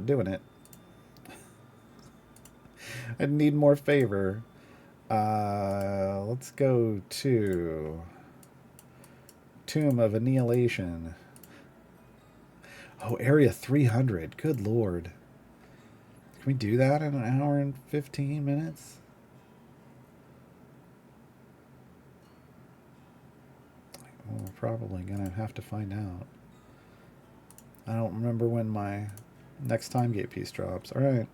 not doing it. I need more favor. Let's go to Tomb of Annihilation. Oh, Area 300. Good lord. Can we do that in an hour and 15 minutes? Well, we're probably going to have to find out. I don't remember when my next time gate piece drops. All right.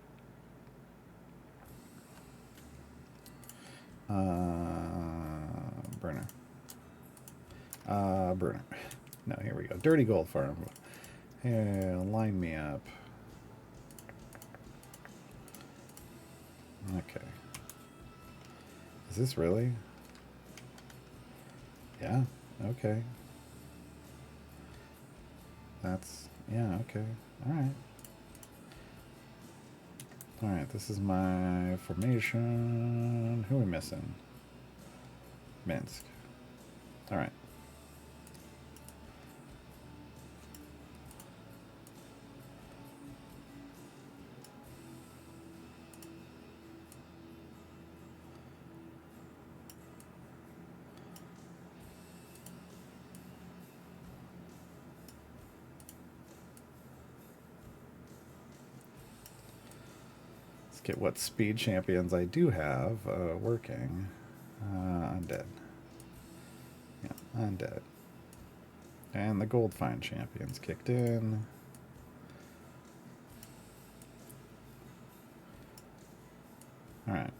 Burner. Burner. No, here we go. Dirty Gold Farm. Here, line me up. Okay. Is this really? Yeah, okay. That's, yeah, okay. Alright. Alright, this is my formation. Who are we missing? Minsk. Alright. Get what speed champions I do have working. Undead. Yeah, undead. And the gold find champions kicked in. Alright.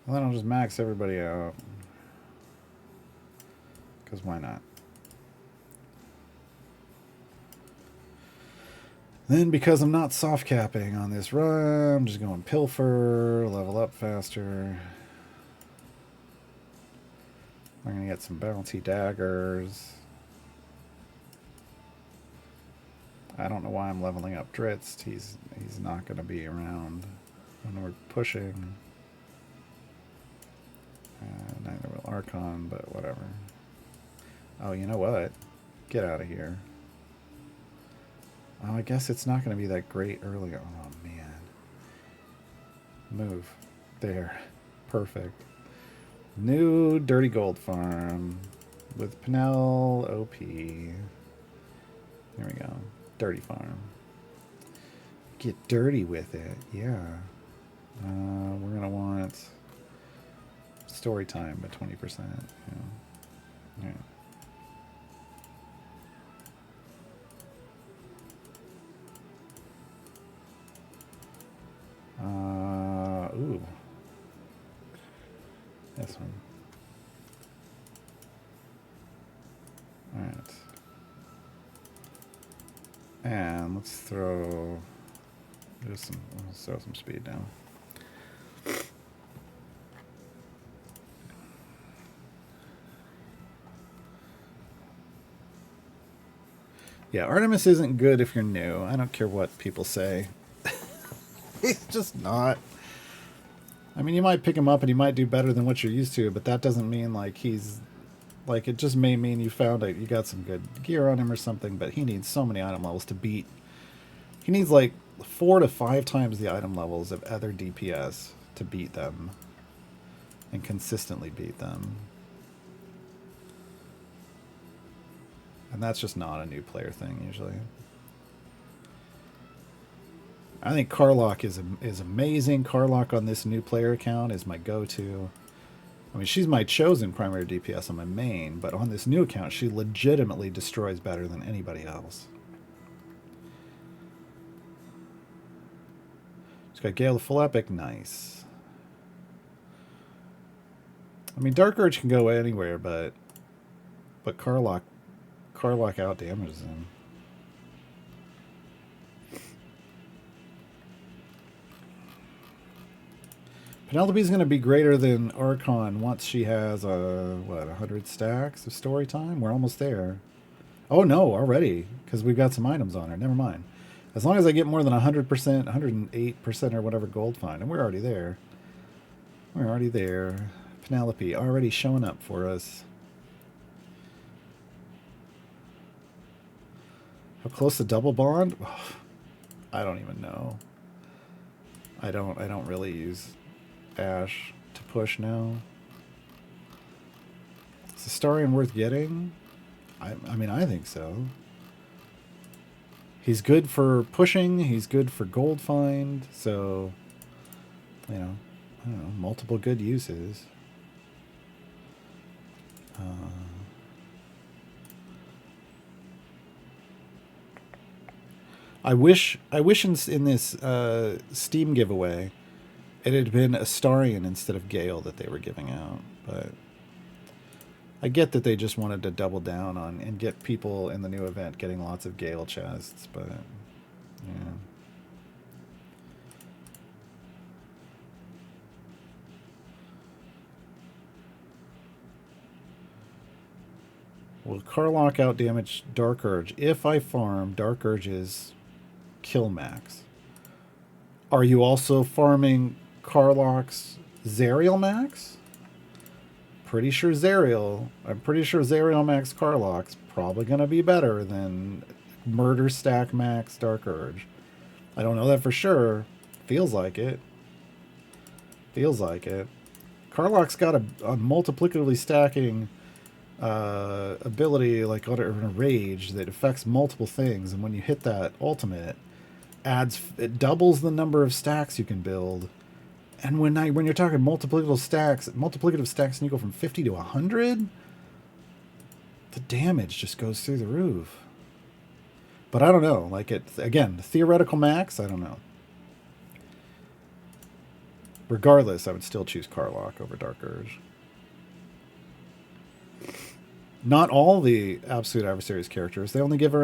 Well, then I'll just max everybody out. Because why not? Then, because I'm not soft capping on this run, I'm just going pilfer, level up faster. I'm going to get some bouncy daggers. I don't know why I'm leveling up Dritz. He's not going to be around when we're pushing. Neither will Archon, but whatever. Oh, you know what? Get out of here. Oh, I guess it's not going to be that great early. Oh, man. Move. There. Perfect. New Dirty Gold Farm with Pinel OP. Here we go. Dirty Farm. Get dirty with it. Yeah. We're going to want story time at 20%. Yeah. Yeah. Ooh. This one. Alright. And let's throw just let's throw some speed down. Yeah, Artemis isn't good if you're new. I don't care what people say. He's just not. I mean, you might pick him up and he might do better than what you're used to, but that doesn't mean like he's like, it just may mean you found it, you got some good gear on him or something, but he needs so many item levels to beat. He needs like 4 to 5 times the item levels of other DPS to beat them and consistently beat them. And that's just not a new player thing usually. I think Karlach is amazing. Karlach on this new player account is my go-to. I mean, she's my chosen primary DPS on my main, but on this new account, she legitimately destroys better than anybody else. She's got Gale of Full Epic, nice. I mean, Dark Urge can go anywhere, but Karlach out damages him. Penelope's going to be greater than Archon once she has, what, 100 stacks of story time? We're almost there. Oh, no, already, because we've got some items on her. Never mind. As long as I get more than 100%, 108% or whatever gold find, and we're already there. We're already there. Penelope already showing up for us. How close to double bond? I don't even know. I don't really use Ash to push now. Is Astarion worth getting? I mean, I think so. He's good for pushing. He's good for gold find. So, you know, I don't know, multiple good uses. I wish in this Steam giveaway it had been Astarion instead of Gale that they were giving out, but I get that they just wanted to double down on and get people in the new event getting lots of Gale chests, but yeah. Will Karlach outdamage Dark Urge? If I farm Dark Urge's kill max, are you also farming Karlach's Zerial max? I'm pretty sure Zerial max Karlach's probably going to be better than Murder Stack max Dark Urge. I don't know that for sure. Feels like it. Karlach's got a multiplicatively stacking ability, like on a rage, that affects multiple things, and when you hit that ultimate, it doubles the number of stacks you can build. And when you're talking multiplicative stacks, and you go from 50 to 100, the damage just goes through the roof. But I don't know. Like, again, theoretical max, I don't know. Regardless, I would still choose Karlach over Dark Urge. Not all the Absolute Adversaries characters. They give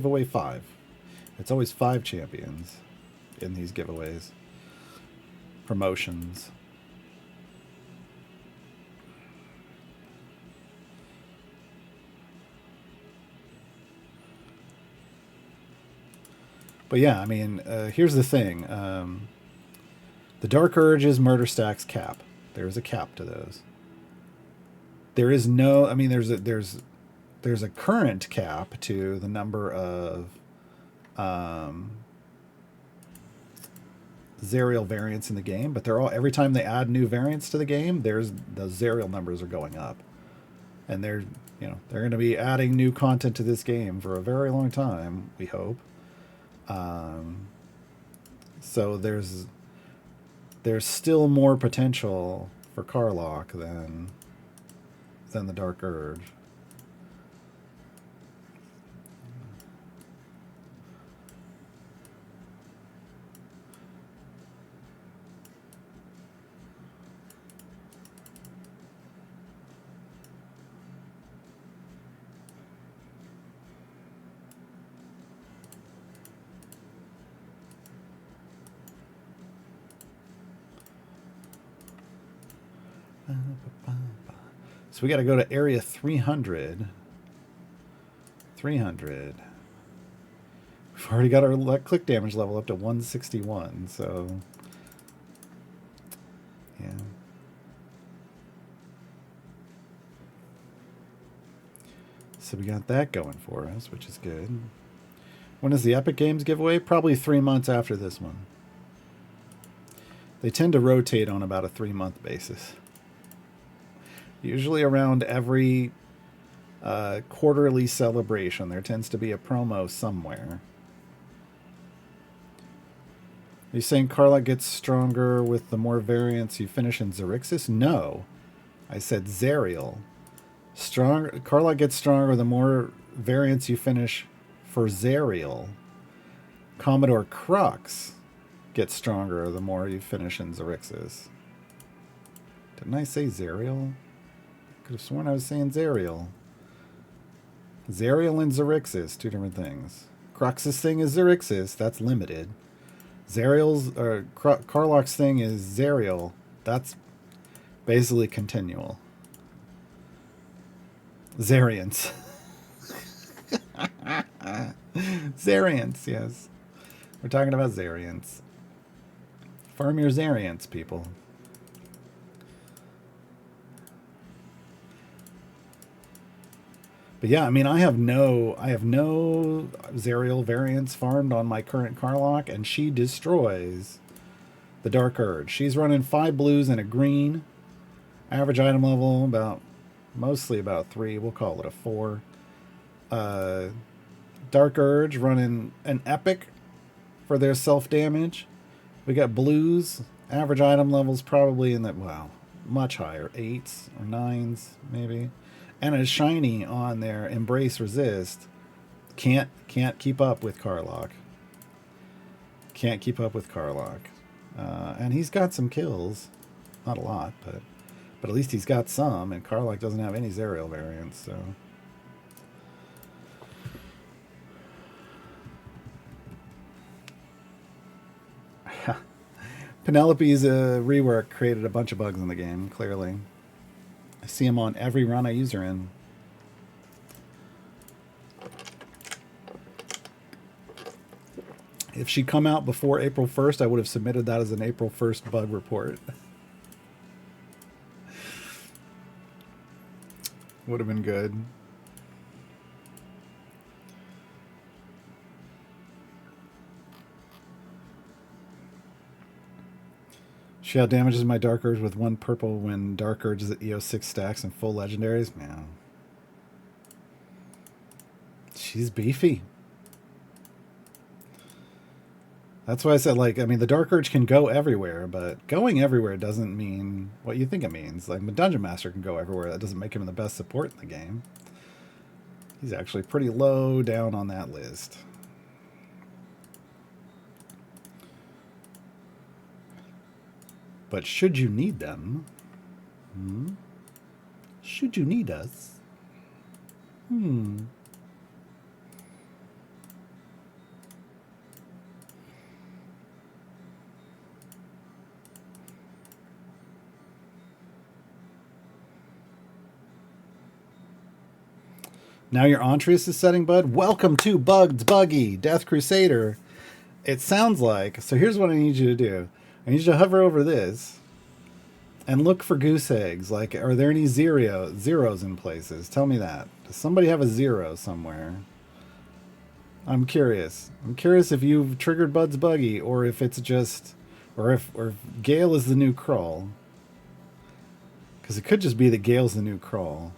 away 5. It's always 5 champions in these giveaways. Promotions. But yeah, I mean, here's the thing. The Dark Urge's murder stacks cap. There's a cap to those. There is no, I mean, there's a current cap to the number of Zerial variants in the game, but every time they add new variants to the game, the Zerial numbers are going up, and they're going to be adding new content to this game for a very long time, we hope. So there's still more potential for Karlach than the Dark Urge. So we got to go to area 300. 300. We've already got our click damage level up to 161, so yeah. So we got that going for us, which is good. When is the Epic Games giveaway? Probably 3 months after this one. They tend to rotate on about a 3-month basis. Usually around every quarterly celebration, there tends to be a promo somewhere. Are you saying Karlach gets stronger with the more variants you finish in Xerxes? No. I said Zerial. Karlach gets stronger the more variants you finish for Zerial. Commodore Crux gets stronger the more you finish in Xerxes. Didn't I say Zerial? Could have sworn I was saying Zerial. Zerial and Xerxes, 2 different things. Crux's thing is Xerxes, that's limited. Karlach's thing is Zerial, that's basically continual. Zarians. Zarians, yes. We're talking about Zarians. Farm your Zarians, people. But yeah, I mean, I have no Zerial variants farmed on my current Carlock, and she destroys the Dark Urge. She's running 5 blues and a green. Average item level mostly about 3. We'll call it a 4. Uh, Dark Urge running an epic for their self damage. We got blues. Average item levels probably in the much higher, 8s or 9s maybe. And a shiny on their Embrace Resist. Can't keep up with Carlock. Can't keep up with Carlock. And he's got some kills. Not a lot, but at least he's got some, and Carlock doesn't have any Zerial variants, so. Penelope's rework created a bunch of bugs in the game, clearly. I see him on every run I use her in. If she'd come out before April 1st, I would have submitted that as an April 1st bug report. Would have been good. She out damages my Dark Urge with 1 purple when Dark Urge is at EO 6 stacks and full legendaries. Man. She's beefy. That's why I said, like, I mean, the Dark Urge can go everywhere, but going everywhere doesn't mean what you think it means. Like, the Dungeon Master can go everywhere. That doesn't make him the best support in the game. He's actually pretty low down on that list. But should you need them? Should you need us? Now your Entreus is setting, bud. Welcome to Bugged Buggy, Death Crusader. It sounds like, so here's what I need you to do. I need you to hover over this and look for goose eggs. Like, are there any zeros in places? Tell me that. Does somebody have a 0 somewhere? I'm curious. I'm curious if you've triggered Bud's Buggy, or if it's just, or if Gale is the new crawl. Because it could just be that Gale's the new crawl.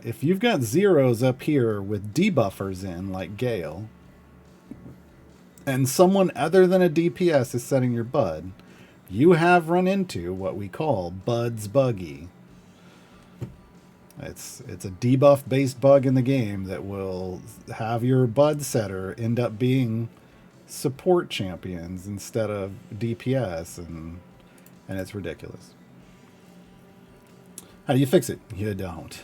If you've got zeros up here with debuffers in, like Gale, and someone other than a DPS is setting your Bud, you have run into what we call Bud's Buggy. It's a debuff-based bug in the game that will have your Bud setter end up being support champions instead of DPS, and it's ridiculous. How do you fix it? You don't.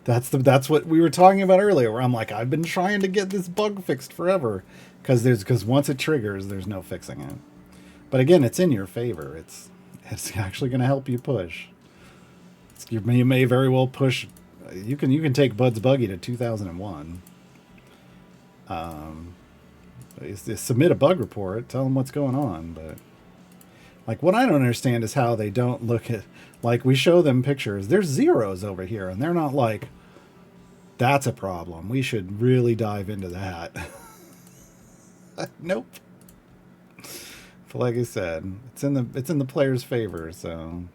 That's what we were talking about earlier, where I'm like, I've been trying to get this bug fixed forever, because once it triggers, there's no fixing it. But again, it's in your favor. It's actually going to help you push. You may very well push. You can take Bud's Buggy to 2001. Submit a bug report. Tell them what's going on. But like, what I don't understand is how they don't look at, like, we show them pictures. There's zeros over here, and they're not like, that's a problem. We should really dive into that. Nope. But like I said, it's in the player's favor, so.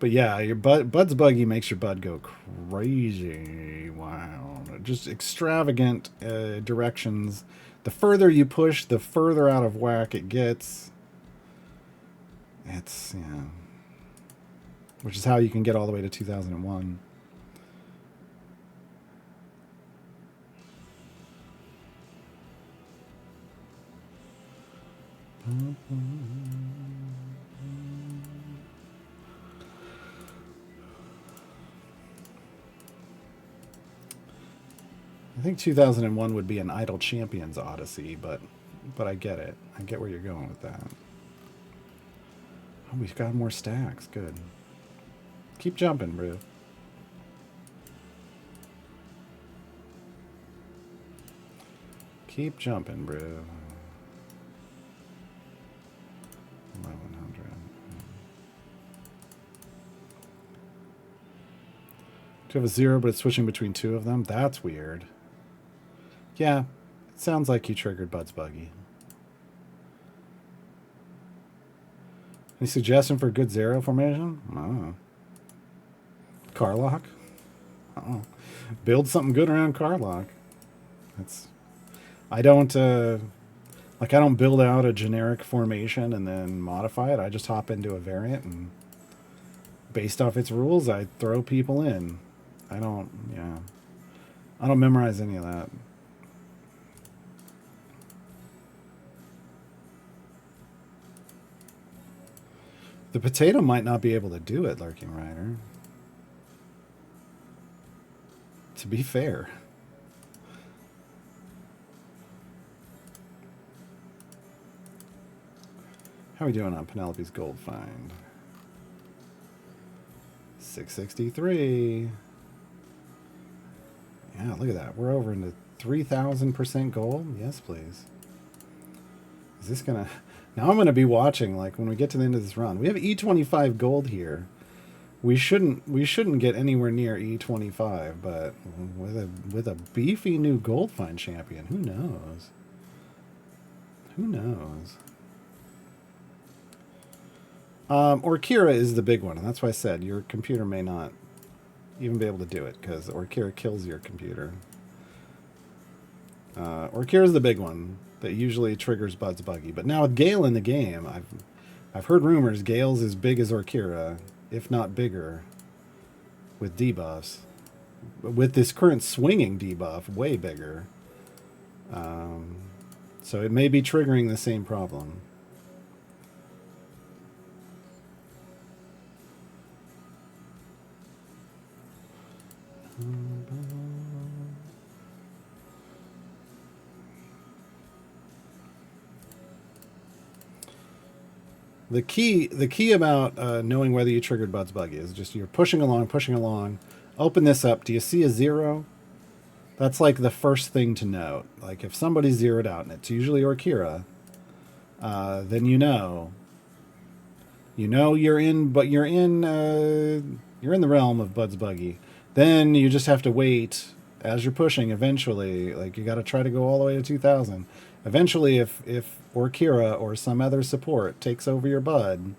But yeah, your Bud's Buggy makes your Bud go crazy. Wow. Just extravagant directions. The further you push, the further out of whack it gets. It's, yeah. Which is how you can get all the way to 2001. I think 2001 would be an Idle Champions Odyssey, but I get it. I get where you're going with that. Oh, we've got more stacks. Good. Keep jumping, bro. Keep jumping, bro. To have a 0, but it's switching between 2 of them? That's weird. Yeah, it sounds like you triggered Bud's Buggy. Any suggestion for a good 0 formation? Oh. Carlock? Oh. Build something good around Carlock. That's... I don't build out a generic formation and then modify it. I just hop into a variant and based off its rules, I throw people in. I don't memorize any of that. The potato might not be able to do it, Lurking Rider. To be fair. How are we doing on Penelope's gold find? 663. Yeah, look at that. We're over into 3,000% gold. Yes, please. Is this gonna... Now I'm gonna be watching, like, when we get to the end of this run. We have E25 gold here. We shouldn't get anywhere near E25, but with a beefy new gold find champion, who knows? Who knows? Orkira is the big one, and that's why I said your computer may not even be able to do it, because Orkira kills your computer. Orkira is the big one that usually triggers Bud's Buggy. But now with Gale in the game, I've heard rumors Gale's as big as Orkira, if not bigger, with debuffs. With this current swinging debuff, way bigger. So it may be triggering the same problem. The key about knowing whether you triggered Bud's Buggy is just you're pushing along. Open this up. Do you see a 0? That's like the first thing to note. Like if somebody's zeroed out, and it's usually Orkira, then you know you're in the realm of Bud's Buggy. Then you just have to wait as you're pushing. Eventually, like you got to try to go all the way to 2,000. Eventually, if Orkira or some other support takes over your Bud,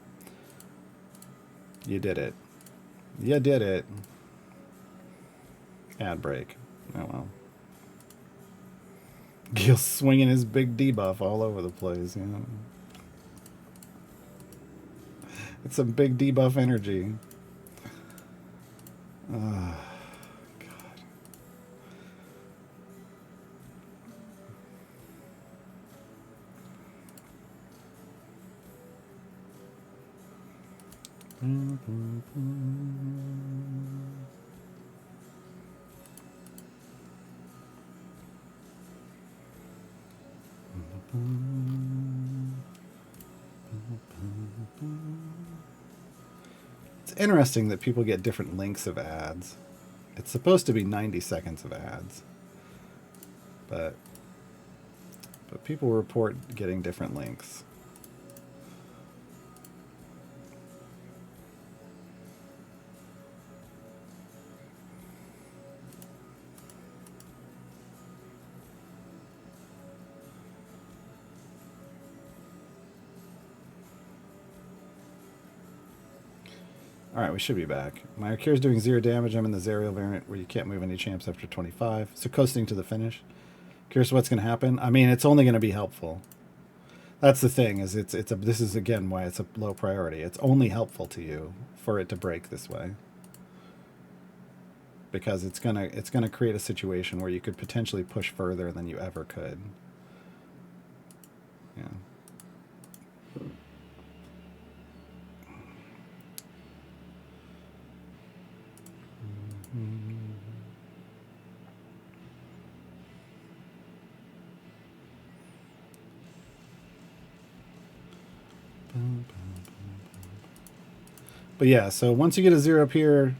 you did it. You did it. Ad break. Oh well. Gil's swinging his big debuff all over the place. You know? It's some big debuff energy. God. It's interesting that people get different lengths of ads. It's supposed to be 90 seconds of ads, but people report getting different lengths. Alright, we should be back. My Akira's doing 0 damage. I'm in the Zerial variant where you can't move any champs after 25. So coasting to the finish. Curious what's going to happen. I mean, it's only going to be helpful. That's the thing, is this is again why it's a low priority. It's only helpful to you for it to break this way. Because it's gonna create a situation where you could potentially push further than you ever could. Yeah. But yeah, so once you get a 0 up here,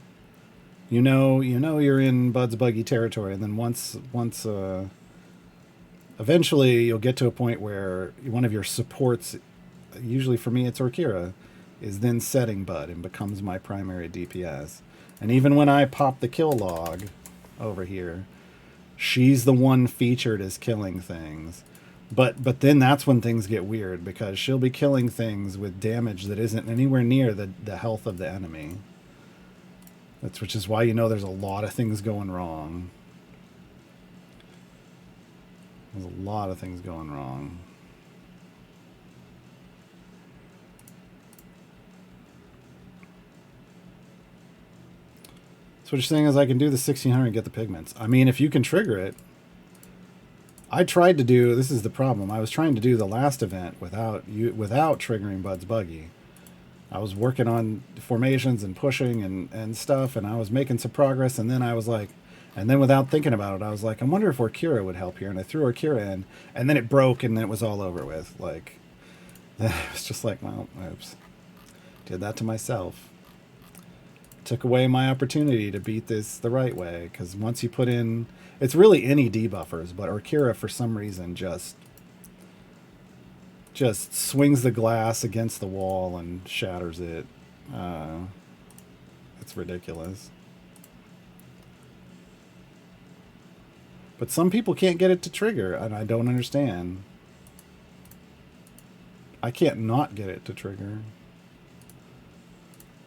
you know you're in Bud's Buggy territory, and then once eventually you'll get to a point where one of your supports, usually for me it's Orkira, is then setting Bud and becomes my primary DPS. And even when I pop the kill log over here, she's the one featured as killing things. But then that's when things get weird, because she'll be killing things with damage that isn't anywhere near the health of the enemy. Which is why you know there's a lot of things going wrong. There's a lot of things going wrong. So what you're saying is I can do the 1600 and get the pigments. I mean, if you can trigger it. I tried to do, this is the problem, I was trying to do the last event without triggering Bud's Buggy. I was working on formations and pushing and stuff, and I was making some progress, and then I was like, and then without thinking about it, I was like, I wonder if Orkira would help here, and I threw Orkira in, and then it broke, and then it was all over with. Like, it was just like, well, oops. Did that to myself. Took away my opportunity to beat this the right way, because once you put in, it's really any debuffers, but Orkira for some reason just swings the glass against the wall and shatters it. It's ridiculous. But some people can't get it to trigger, and I don't understand. I can't not get it to trigger.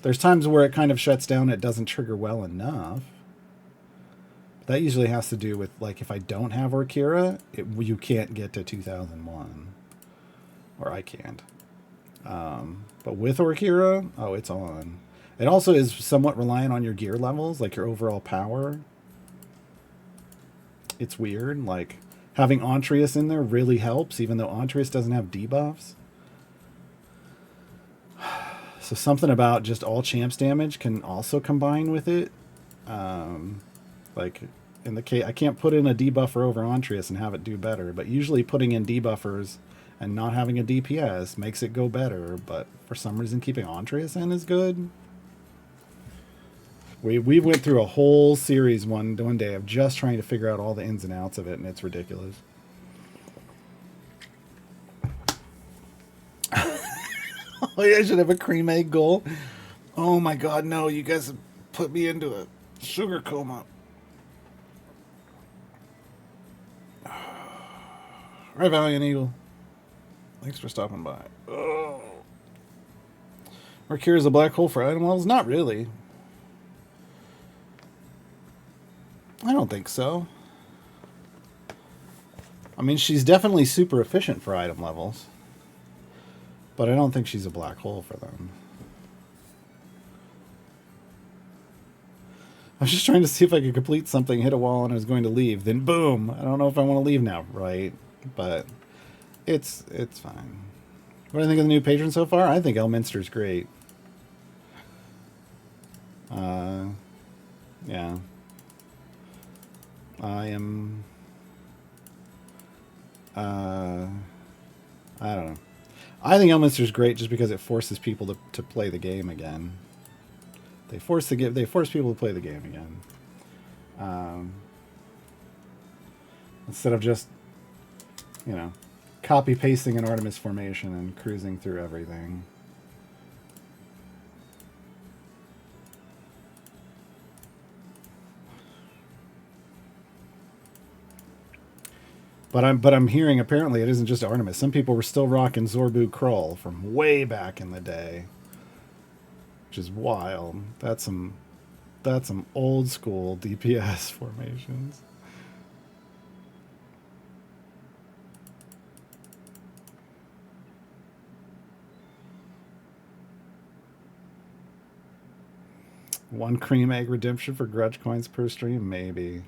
There's times where it kind of shuts down, it doesn't trigger well enough. That usually has to do with, like, if I don't have Orkira, you can't get to 2001. Or I can't. But with Orkira, oh, it's on. It also is somewhat reliant on your gear levels, like your overall power. It's weird. Like, having Antreus in there really helps, even though Antreus doesn't have debuffs. So something about just all champs damage can also combine with it. Like, in the case, I can't put in a debuffer over Antreus and have it do better, but usually putting in debuffers and not having a DPS makes it go better, but for some reason keeping Antreus in is good. We went through a whole series one day of just trying to figure out all the ins and outs of it, and it's ridiculous. Oh, yeah, I should have a cream egg goal. Oh my god, no, you guys have put me into a sugar coma. Right, Valiant Eagle. Thanks for stopping by. Oh. Orkira is a black hole for item levels? Not really. I don't think so. I mean, she's definitely super efficient for item levels. But I don't think she's a black hole for them. I was just trying to see if I could complete something, hit a wall, and I was going to leave. Then boom! I don't know if I want to leave now, right? But it's fine. What do you think of the new patron so far? I think Elminster's great. Yeah. I am... I don't know. I think Elminster's great just because it forces people to play the game again. They force people to play the game again. Instead of just, you know, copy pasting an Artemis formation and cruising through everything. But I'm hearing apparently it isn't just Artemis. Some people were still rocking Zorbu Krull from way back in the day, which is wild. That's some old school DPS formations. One cream egg redemption for grudge coins per stream, maybe.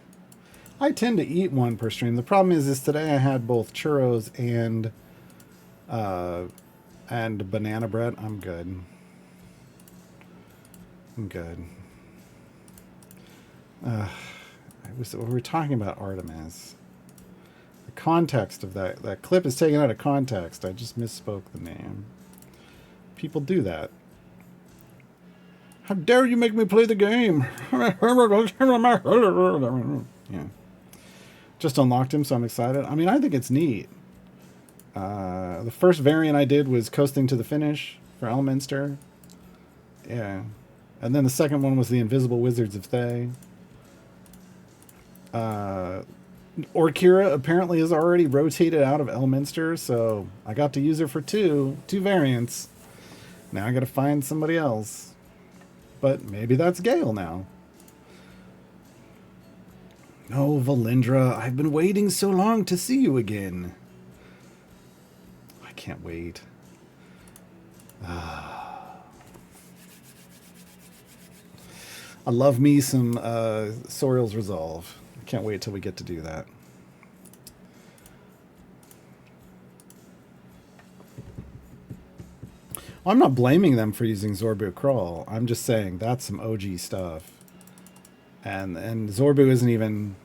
I tend to eat one per stream. The problem is today I had both churros and banana bread. I'm good. I'm good. We were talking about Artemis. The context of that clip is taken out of context. I just misspoke the name. People do that. How dare you make me play the game? Yeah. Just unlocked him, so I'm excited. I mean, I think it's neat. The first variant I did was coasting to the finish for Elminster. Yeah. And then the second one was the Invisible Wizards of Thay. Orkira apparently is already rotated out of Elminster, so I got to use her for two variants. Now I gotta find somebody else. But maybe that's Gale now. Oh, Valindra, I've been waiting so long to see you again. I can't wait. I love me some Soriel's Resolve. I can't wait till we get to do that. Well, I'm not blaming them for using Zorbu Crawl. I'm just saying that's some OG stuff. And Zorbu isn't even...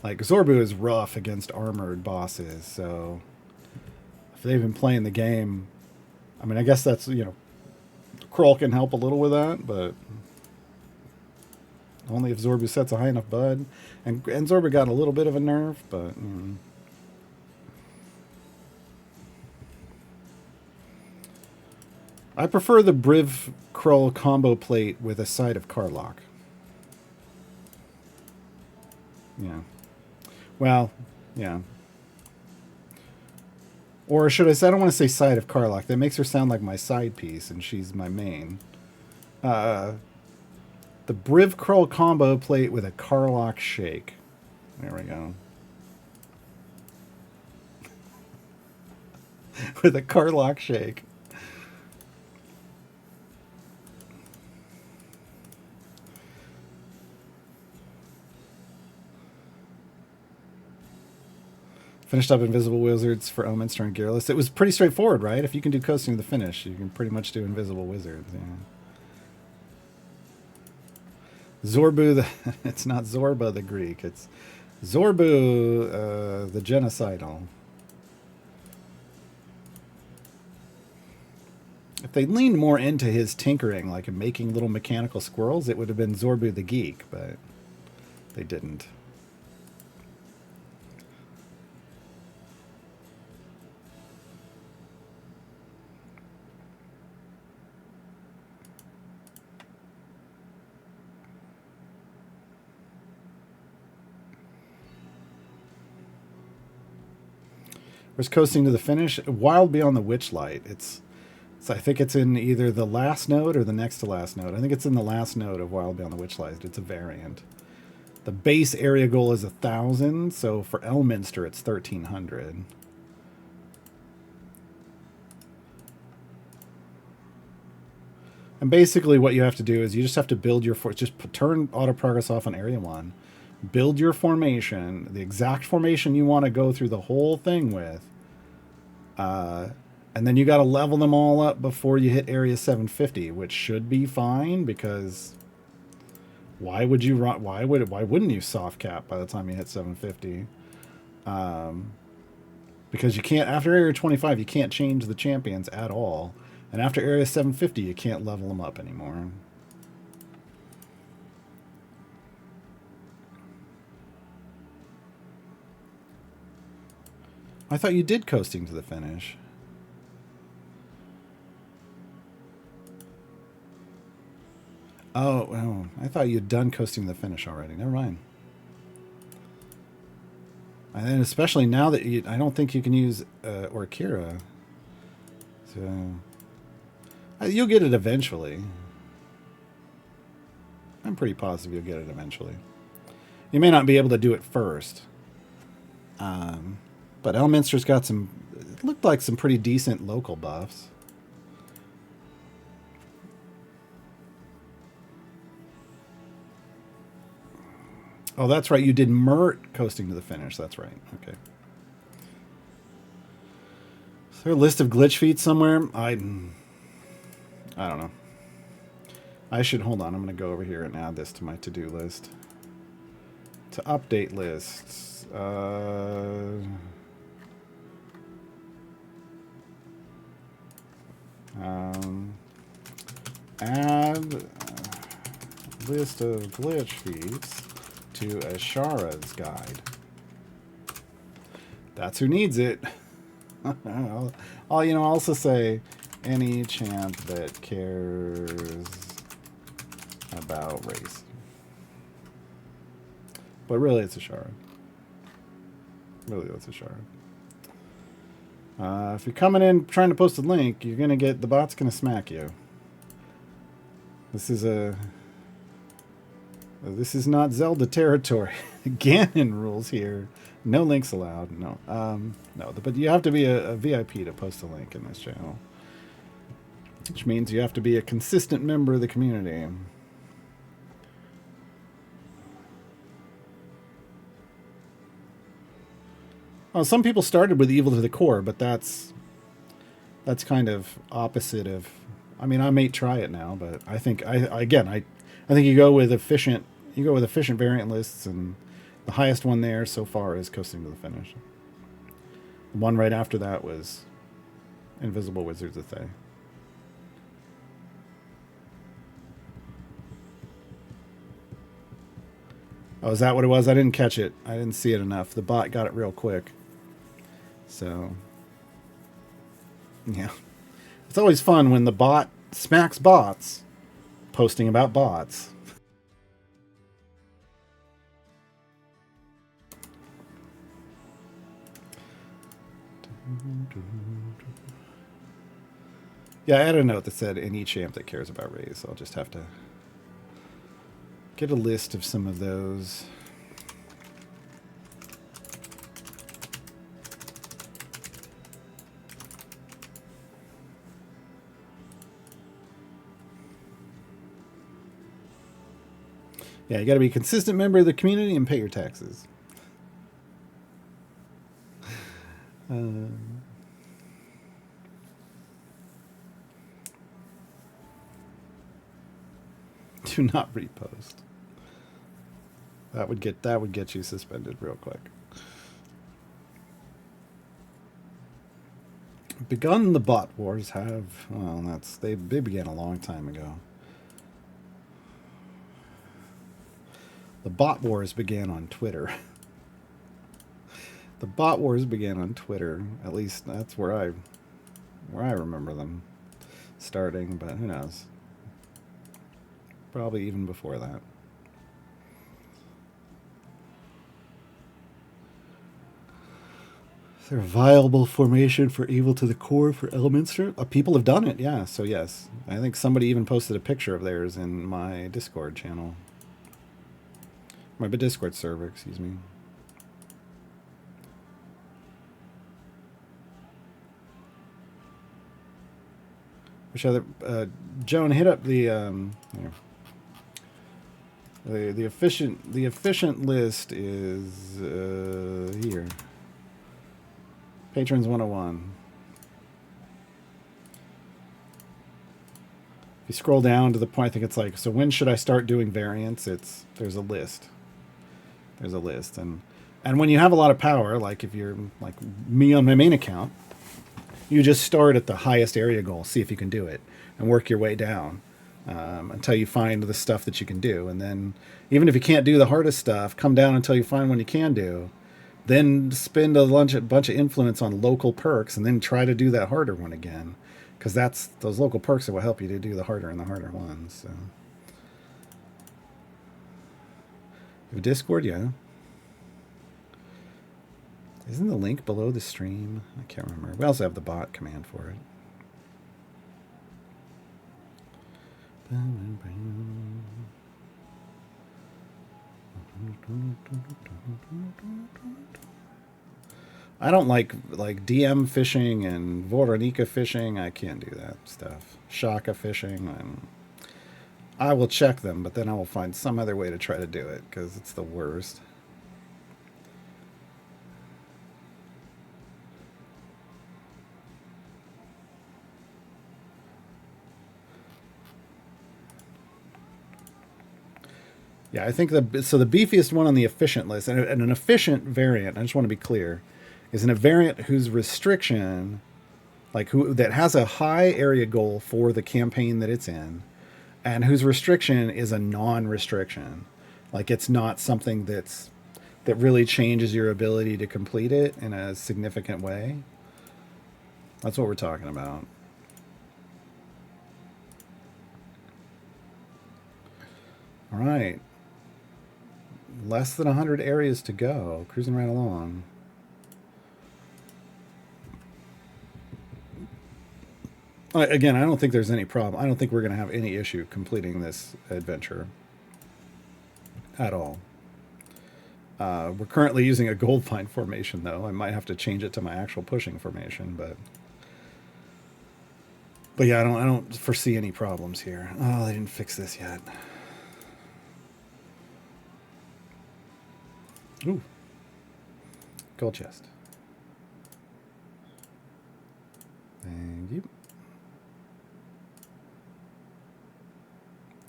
Like, Zorbu is rough against armored bosses, so... If they've been playing the game... I mean, I guess that's, you know... Crawl can help a little with that, but... Only if Zorbu sets a high enough bud. And Zorbu got a little bit of a nerf, but... I prefer the Briv Krull combo plate with a side of Karlach. Yeah. Well, yeah. Or should I say, I don't want to say side of Karlach. That makes her sound like my side piece, and she's my main. The Briv Krull combo plate with a Karlach shake. There we go. With a Karlach shake. Finished up Invisible Wizards for Elminster and Garrulus. It was pretty straightforward, right? If you can do coasting to the finish, you can pretty much do Invisible Wizards. Yeah. Zorbu, it's not Zorba the Greek. It's Zorbu the Genocidal. If they leaned more into his tinkering, like in making little mechanical squirrels, it would have been Zorbu the Geek, but they didn't. Where's coasting to the finish? Wild Beyond the Witchlight. I think it's in either the last node or the next to last node. I think it's in the last node of Wild Beyond the Witchlight. It's a variant. The base area goal is 1,000, so for Elminster it's 1,300. And basically what you have to do is you just have to build your... Just turn auto progress off on Area 1. Build your formation, the exact formation you want to go through the whole thing with. And then you got to level them all up before you hit Area 750, which should be fine because why would you run? Why wouldn't you soft cap by the time you hit 750? Because you can't, after Area 25, you can't change the champions at all, and after Area 750, you can't level them up anymore. I thought you did coasting to the finish. Oh, I thought you'd done coasting to the finish already. Never mind. And then especially now that I don't think you can use Orkira. So you'll get it eventually. I'm pretty positive you'll get it eventually. You may not be able to do it first. But Elminster's got some, it looked like some pretty decent local buffs. Oh, that's right. You did Mert coasting to the finish. That's right. Okay. Is there a list of glitch feats somewhere? I don't know. I should, hold on. I'm going to go over here and add this to my to-do list. To update lists. Add list of glitch feats to Ashara's guide. That's who needs it. I'll also say any champ that cares about race. But really, it's a shard. Really, it's a shard. If you're coming in trying to post a link, you're gonna get the bot's gonna smack you. This is not Zelda territory. Ganon rules here. No links allowed. No, no. But you have to be a VIP to post a link in this channel, which means you have to be a consistent member of the community. Well, some people started with Evil to the Core, but that's kind of opposite of. I mean, I may try it now, but I think I think you go with efficient. You go with efficient variant lists, and the highest one there so far is Coasting to the Finish. The one right after that was Invisible Wizards of Thay. Oh, is that what it was? I didn't catch it. I didn't see it enough. The bot got it real quick. So, yeah. It's always fun when the bot smacks bots posting about bots. Yeah, I had a note that said any champ that cares about raise, so I'll just have to get a list of some of those. Yeah, you got to be a consistent member of the community and pay your taxes. Do not repost. That would get you suspended real quick. Begun the bot wars have, well, they began a long time ago. The bot wars began on Twitter. The bot wars began on Twitter. At least that's where I remember them starting, but who knows? Probably even before that. Is there a viable formation for Evil to the Core for Elminster? People have done it, yeah. So yes, I think somebody even posted a picture of theirs in my Discord channel. My Discord server, excuse me. Which other Joan, hit up the efficient list is here. Patrons 101. If you scroll down to the point, I think it's like, so when should I start doing variants? There's a list. There's a list, and when you have a lot of power, like if you're like me on my main account, you just start at the highest area goal, see if you can do it, and work your way down until you find the stuff that you can do. And then even if you can't do the hardest stuff, come down until you find one you can do. Then spend a bunch of influence on local perks, and then try to do that harder one again, because those local perks that will help you to do the harder and the harder ones. So. You have a Discord, yeah. Isn't the link below the stream? I can't remember. We also have the bot command for it. I don't like DM fishing and Voronika fishing. I can't do that stuff. Shaka fishing. I will check them, but then I will find some other way to try to do it, because it's the worst. Yeah, I think the beefiest one on the efficient list, and an efficient variant, I just want to be clear, is a variant whose restriction, that has a high area goal for the campaign that it's in, and whose restriction is a non-restriction. Like, it's not something that really changes your ability to complete it in a significant way. That's what we're talking about. All right. Less than 100 areas to go. Cruising right along. Again, I don't think there's any problem. I don't think we're going to have any issue completing this adventure at all. We're currently using a gold find formation, though. I might have to change it to my actual pushing formation, but yeah, I don't foresee any problems here. Oh, they didn't fix this yet. Ooh, gold chest. Thank you.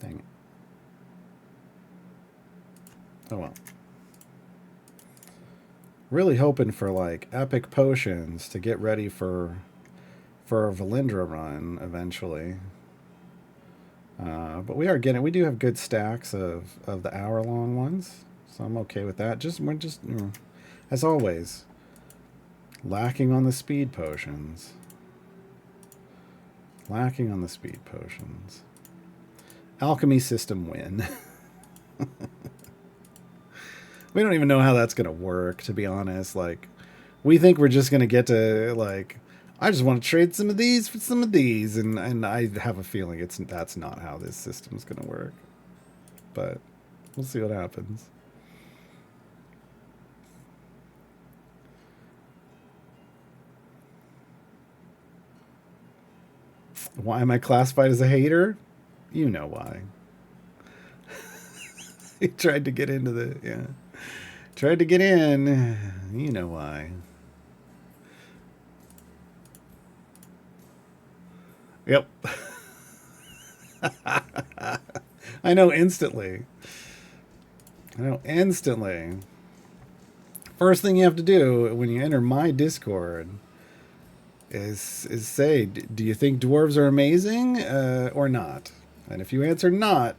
Dang it. Oh well. Really hoping for like epic potions to get ready for a Valindra run eventually. But we do have good stacks of the hour-long ones, so I'm okay with that. We're just, as always, lacking on the speed potions. Lacking on the speed potions. Alchemy system win. We don't even know how that's going to work, to be honest. Like, we think we're just going to get to, like, I just want to trade some of these for some of these. And I have a feeling that's not how this system's going to work. But we'll see what happens. Why am I classified as a hater? You know why. He tried to get into the, yeah. Tried to get in. You know why. Yep. I know instantly. I know instantly. First thing you have to do when you enter my Discord is say, do you think dwarves are amazing or not? And if you answer not,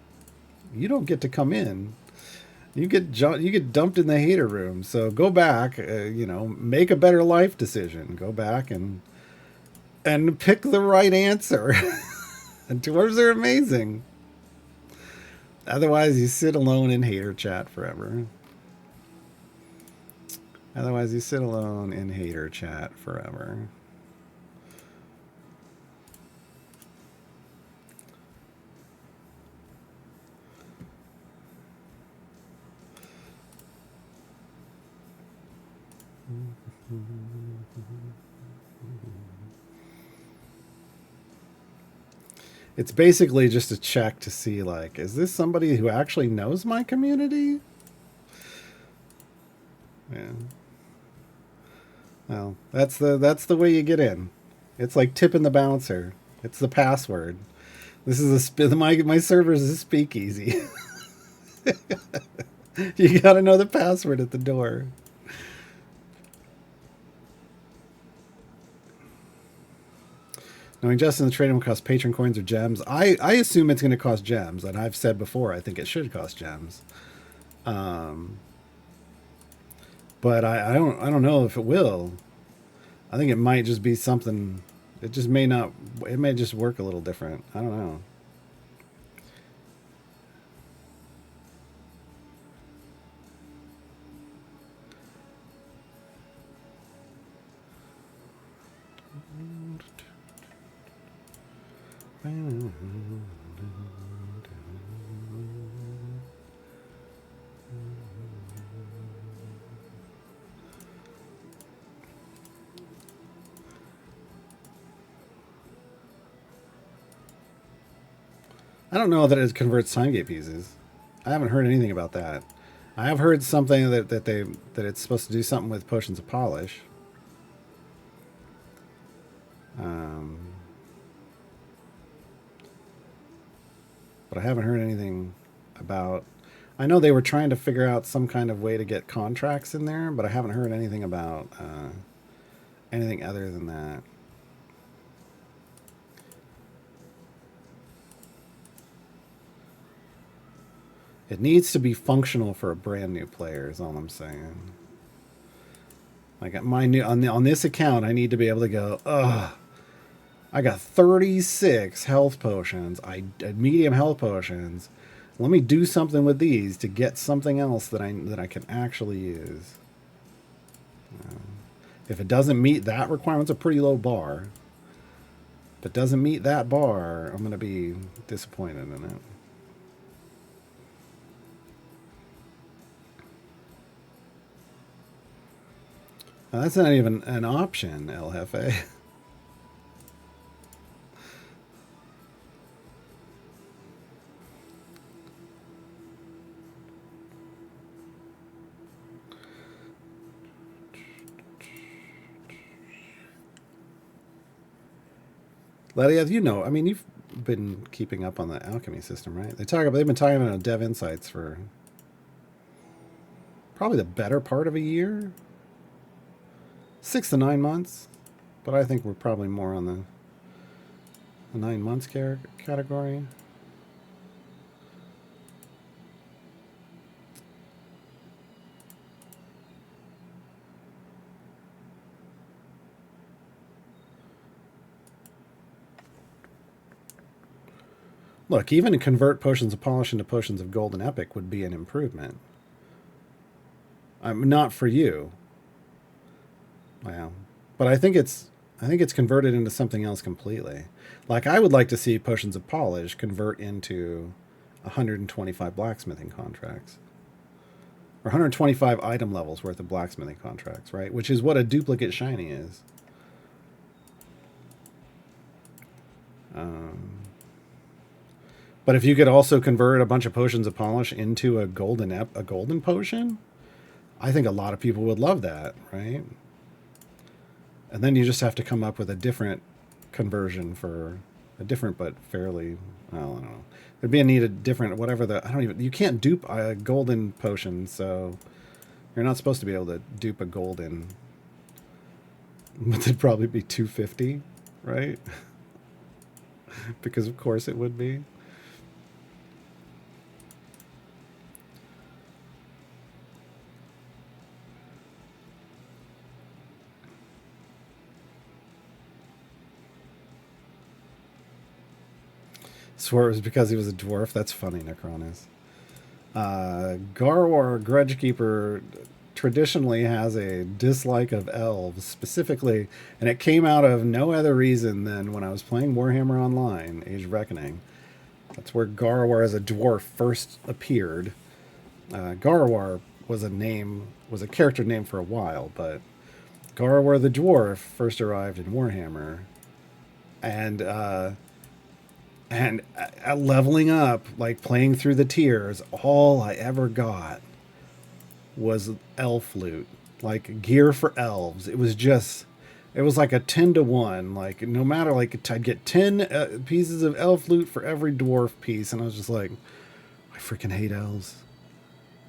you don't get to come in. You get dumped in the hater room. So go back, make a better life decision. Go back and pick the right answer. And dwarves are amazing. Otherwise, you sit alone in hater chat forever. Otherwise, you sit alone in hater chat forever. It's basically just a check to see, like, is this somebody who actually knows my community? Yeah. Well, that's the way you get in. It's like tipping the bouncer. It's the password. This is my server's a speakeasy. You gotta know the password at the door. Knowing Justin, the trading will cost patron coins or gems. I assume it's going to cost gems, and I've said before I think it should cost gems. But I don't know if it will. I think it might just be something. It just may not. It may just work a little different. I don't know. I don't know that it converts time gate pieces. I haven't heard anything about that. I have heard something that it's supposed to do something with potions of polish. But I haven't heard anything about. I know they were trying to figure out some kind of way to get contracts in there, but I haven't heard anything about anything other than that. It needs to be functional for a brand new player, is all I'm saying. Like at my new on this account, I need to be able to go, ugh, I got 36 health potions. I medium health potions. Let me do something with these to get something else that I can actually use. If it doesn't meet that requirement, it's a pretty low bar. If it doesn't meet that bar, I'm going to be disappointed in it. Now, that's not even an option, El Jefe. Letty, you know, I mean, you've been keeping up on the alchemy system, right? They've been talking about Dev Insights for probably the better part of a year, 6 to 9 months, but I think we're probably more on the 9 months category. Look, even to convert potions of polish into potions of golden epic would be an improvement. Not for you. Wow. But I think it's converted into something else completely. Like, I would like to see potions of polish convert into 125 blacksmithing contracts. Or 125 item levels worth of blacksmithing contracts, right? Which is what a duplicate shiny is. But if you could also convert a bunch of potions of polish into a golden potion, I think a lot of people would love that, right? And then you just have to come up with a different conversion for a different but fairly, well, I don't know. There'd be a need a different whatever you can't dupe a golden potion, so you're not supposed to be able to dupe a golden. It'd probably be 250, right? Because of course it would be. Swore it was because he was a dwarf. That's funny, Necronus. Garwar Grudgekeeper traditionally has a dislike of elves, specifically, and it came out of no other reason than when I was playing Warhammer Online, Age of Reckoning. That's where Garwar as a dwarf first appeared. Garwar was a character name for a while, but Garwar the dwarf first arrived in Warhammer, and leveling up, like playing through the tiers, all I ever got was elf loot, like gear for elves. It was like a 10 to 1. Like, no matter, like, I'd get 10 pieces of elf loot for every dwarf piece. And I was just like, I freaking hate elves.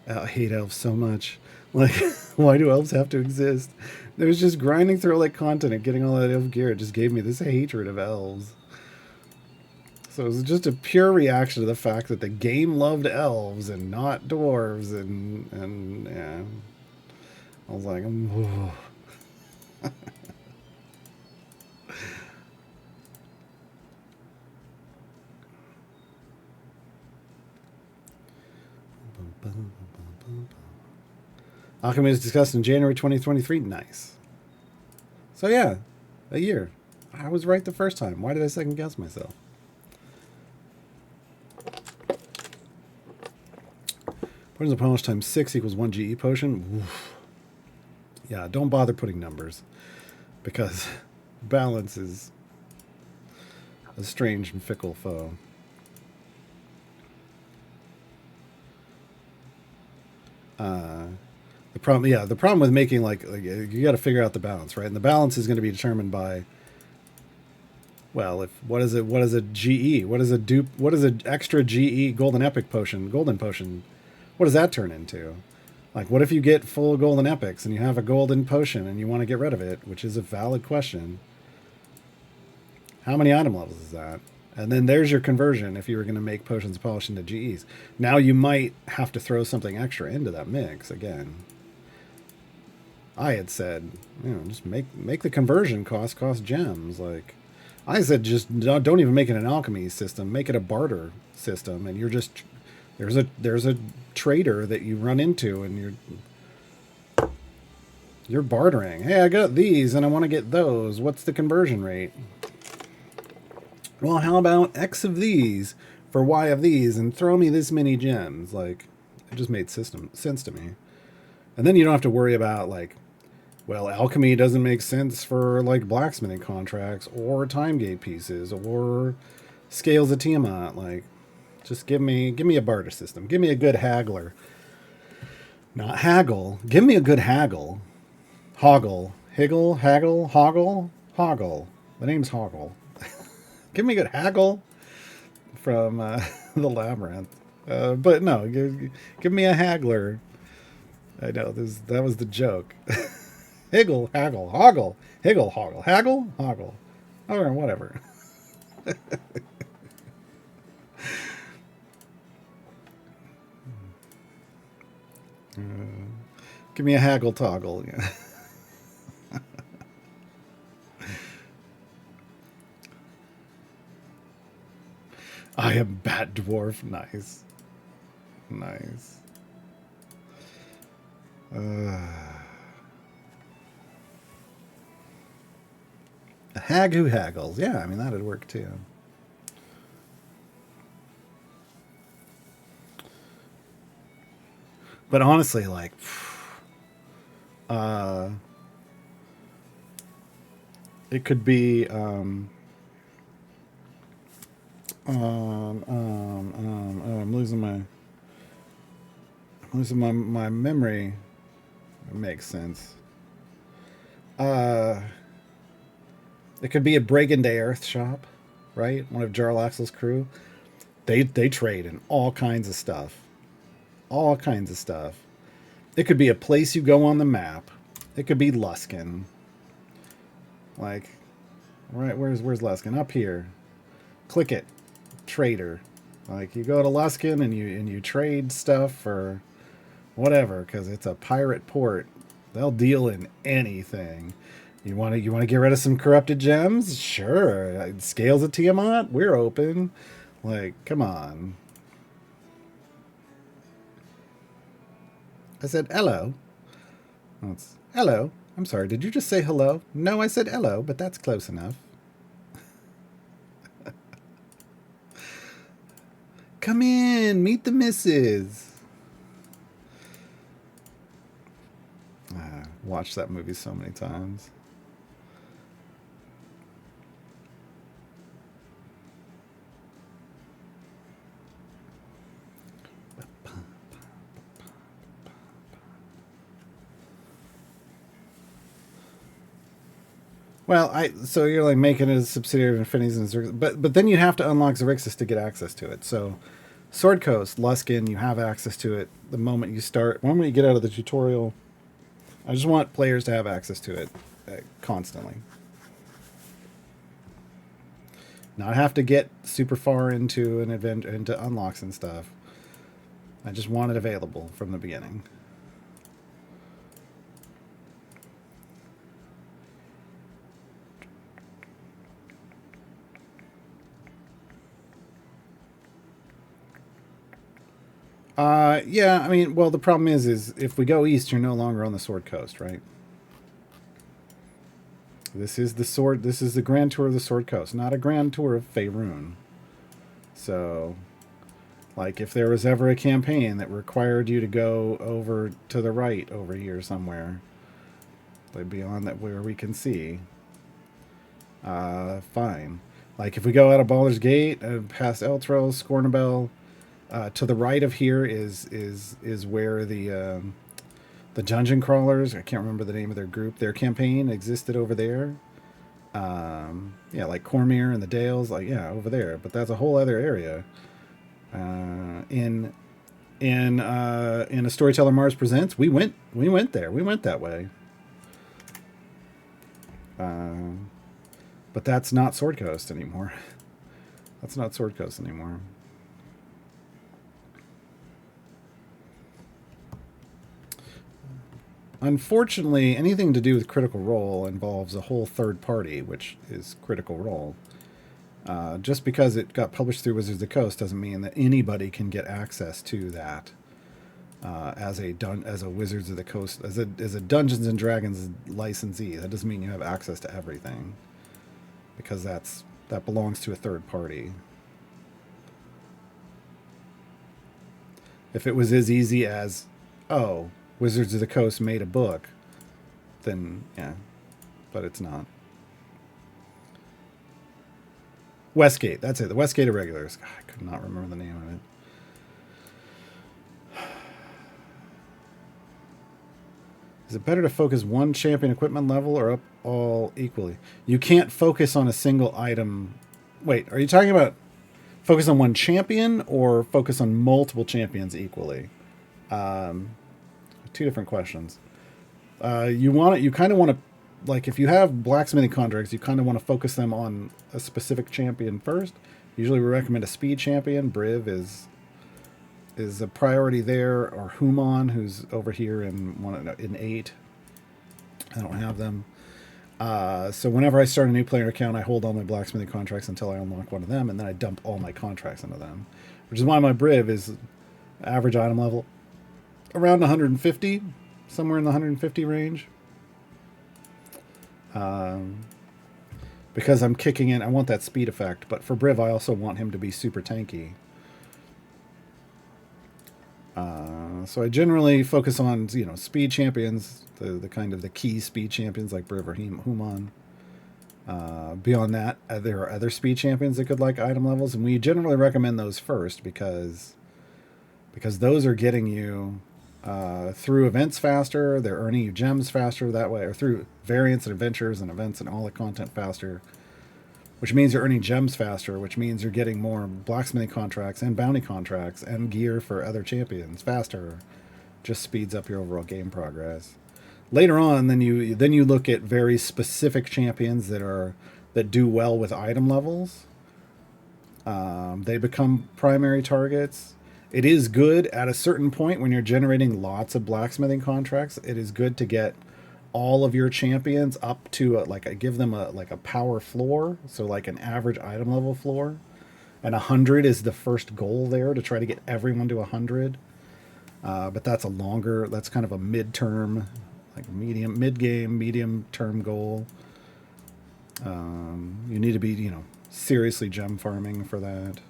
I hate elves so much. Like, why do elves have to exist? It was just grinding through like content and getting all that elf gear. It just gave me this hatred of elves. So it was just a pure reaction to the fact that the game loved elves and not dwarves, and yeah, I was like, Alchemy was discussed in January 2023. Nice. So yeah, a year. I was right the first time. Why did I second guess myself? Potions of polish times 6 equals 1 GE potion. Oof. Yeah, don't bother putting numbers, because balance is a strange and fickle foe. The problem with making like you got to figure out the balance, right? And the balance is going to be determined by, well, what is a GE? What is a dupe? What is an extra GE golden potion? What does that turn into? Like, what if you get full golden epics and you have a golden potion and you want to get rid of it, which is a valid question. How many item levels is that? And then there's your conversion if you were going to make potions of polish into GEs. Now you might have to throw something extra into that mix again. I had said, just make the conversion cost gems. Like, I said, just don't even make it an alchemy system. Make it a barter system, and There's a trader that you run into, and you're bartering. Hey, I got these, and I want to get those. What's the conversion rate? Well, how about X of these for Y of these, and throw me this many gems? Like, it just made sense to me. And then you don't have to worry about, like, well, alchemy doesn't make sense for, like, blacksmithing contracts or time gate pieces or scales of Tiamat. Like, just give me a barter system. Give me a good haggler. Not haggle. Give me a good haggle. Hoggle. Higgle, haggle, hoggle, hoggle. The name's Hoggle. Give me a good haggle from the Labyrinth. But no, give me a haggler. I know that was the joke. Higgle, haggle, hoggle, higgle, hoggle, haggle, hoggle, or whatever. Give me a haggle toggle. Yeah. I am Bat Dwarf. Nice. Nice. A hag who haggles. Yeah, I mean, that'd work too. But honestly, like, it could be, I'm losing my memory. It makes sense. It could be a Brigand Earth shop, right? One of Jarlaxle's crew. They trade in all kinds of stuff. All kinds of stuff. It could be a place you go on the map. It could be Luskan. Like, right, where's Luskan? Up here. Click it. Trader. Like, you go to Luskan and you trade stuff for whatever, because it's a pirate port. They'll deal in anything. You want to get rid of some corrupted gems? Sure. Scales of Tiamat? We're open. Like, come on. I said hello. Hello. I'm sorry, did you just say hello? No, I said hello, but that's close enough. Come in, meet the missus. Watched that movie so many times. Well, so you're like making it a subsidiary of Infinity's and Xerxes, but then you have to unlock Xerxes to get access to it. So, Sword Coast, Luskan, you have access to it the moment you start. The moment you get out of the tutorial, I just want players to have access to it constantly. Not have to get super far into an event, into unlocks and stuff. I just want it available from the beginning. Yeah, I mean, well, the problem is if we go east, you're no longer on the Sword Coast, right? This is the Grand Tour of the Sword Coast, not a Grand Tour of Faerun. So, like, if there was ever a campaign that required you to go over to the right over here somewhere, like beyond that where we can see, fine. Like, if we go out of Baldur's Gate, past Eltros, Scornabel, to the right of here is where the dungeon crawlers, I can't remember the name of their group, their campaign existed over there. Yeah, like Cormyr and the Dales, like, yeah, over there. But that's a whole other area. In a Storyteller Mars Presents, we went there. We went that way. But that's not Sword Coast anymore. That's not Sword Coast anymore. Unfortunately, anything to do with Critical Role involves a whole third party, which is Critical Role. Just because it got published through Wizards of the Coast doesn't mean that anybody can get access to that as a Wizards of the Coast as a Dungeons and Dragons licensee. That doesn't mean you have access to everything, because that belongs to a third party. If it was as easy as, oh, Wizards of the Coast made a book, then yeah, but it's not. Westgate, that's it. The Westgate Irregulars. God, I could not remember the name of it. Is it better to focus one champion equipment level or up all equally? You can't focus on a single item. Wait, are you talking about focus on one champion or focus on multiple champions equally? Two different questions. You kind of want to, like, if you have blacksmithing contracts, you kind of want to focus them on a specific champion first. Usually we recommend a speed champion. Briv is a priority there, or Human, who's over here in 8. I don't have them. So whenever I start a new player account, I hold all my blacksmithing contracts until I unlock one of them, and then I dump all my contracts into them. Which is why my Briv is average item level around 150, somewhere in the 150 range. Because I'm kicking in, I want that speed effect, but for Briv I also want him to be super tanky. So I generally focus on, speed champions, the kind of the key speed champions like Briv or Human. Beyond that, there are other speed champions that could like item levels, and we generally recommend those first because those are getting you through events faster. They're earning you gems faster that way, or through variants and adventures and events and all the content faster, which means you're earning gems faster, which means you're getting more blacksmithing contracts and bounty contracts and gear for other champions faster. Just speeds up your overall game progress. Later on, then you look at very specific champions that do well with item levels. They become primary targets. It is good at a certain point when you're generating lots of blacksmithing contracts. It is good to get all of your champions up to give them a power floor, so like an average item level floor, and 100 is the first goal there, to try to get everyone to 100. But that's that's kind of a mid-term, mid-game, medium-term goal. You need to be seriously gem farming for that.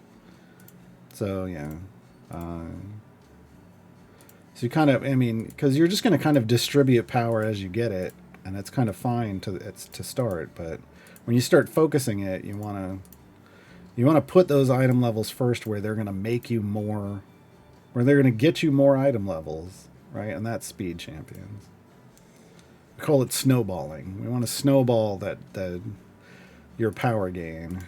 So yeah. So you kind of, because you're just going to kind of distribute power as you get it, and it's kind of fine to start. But when you start focusing it, you want to put those item levels first, where they're going to make you more, where they're going to get you more item levels, right? And that's speed champions. We call it snowballing. We want to snowball your power gain.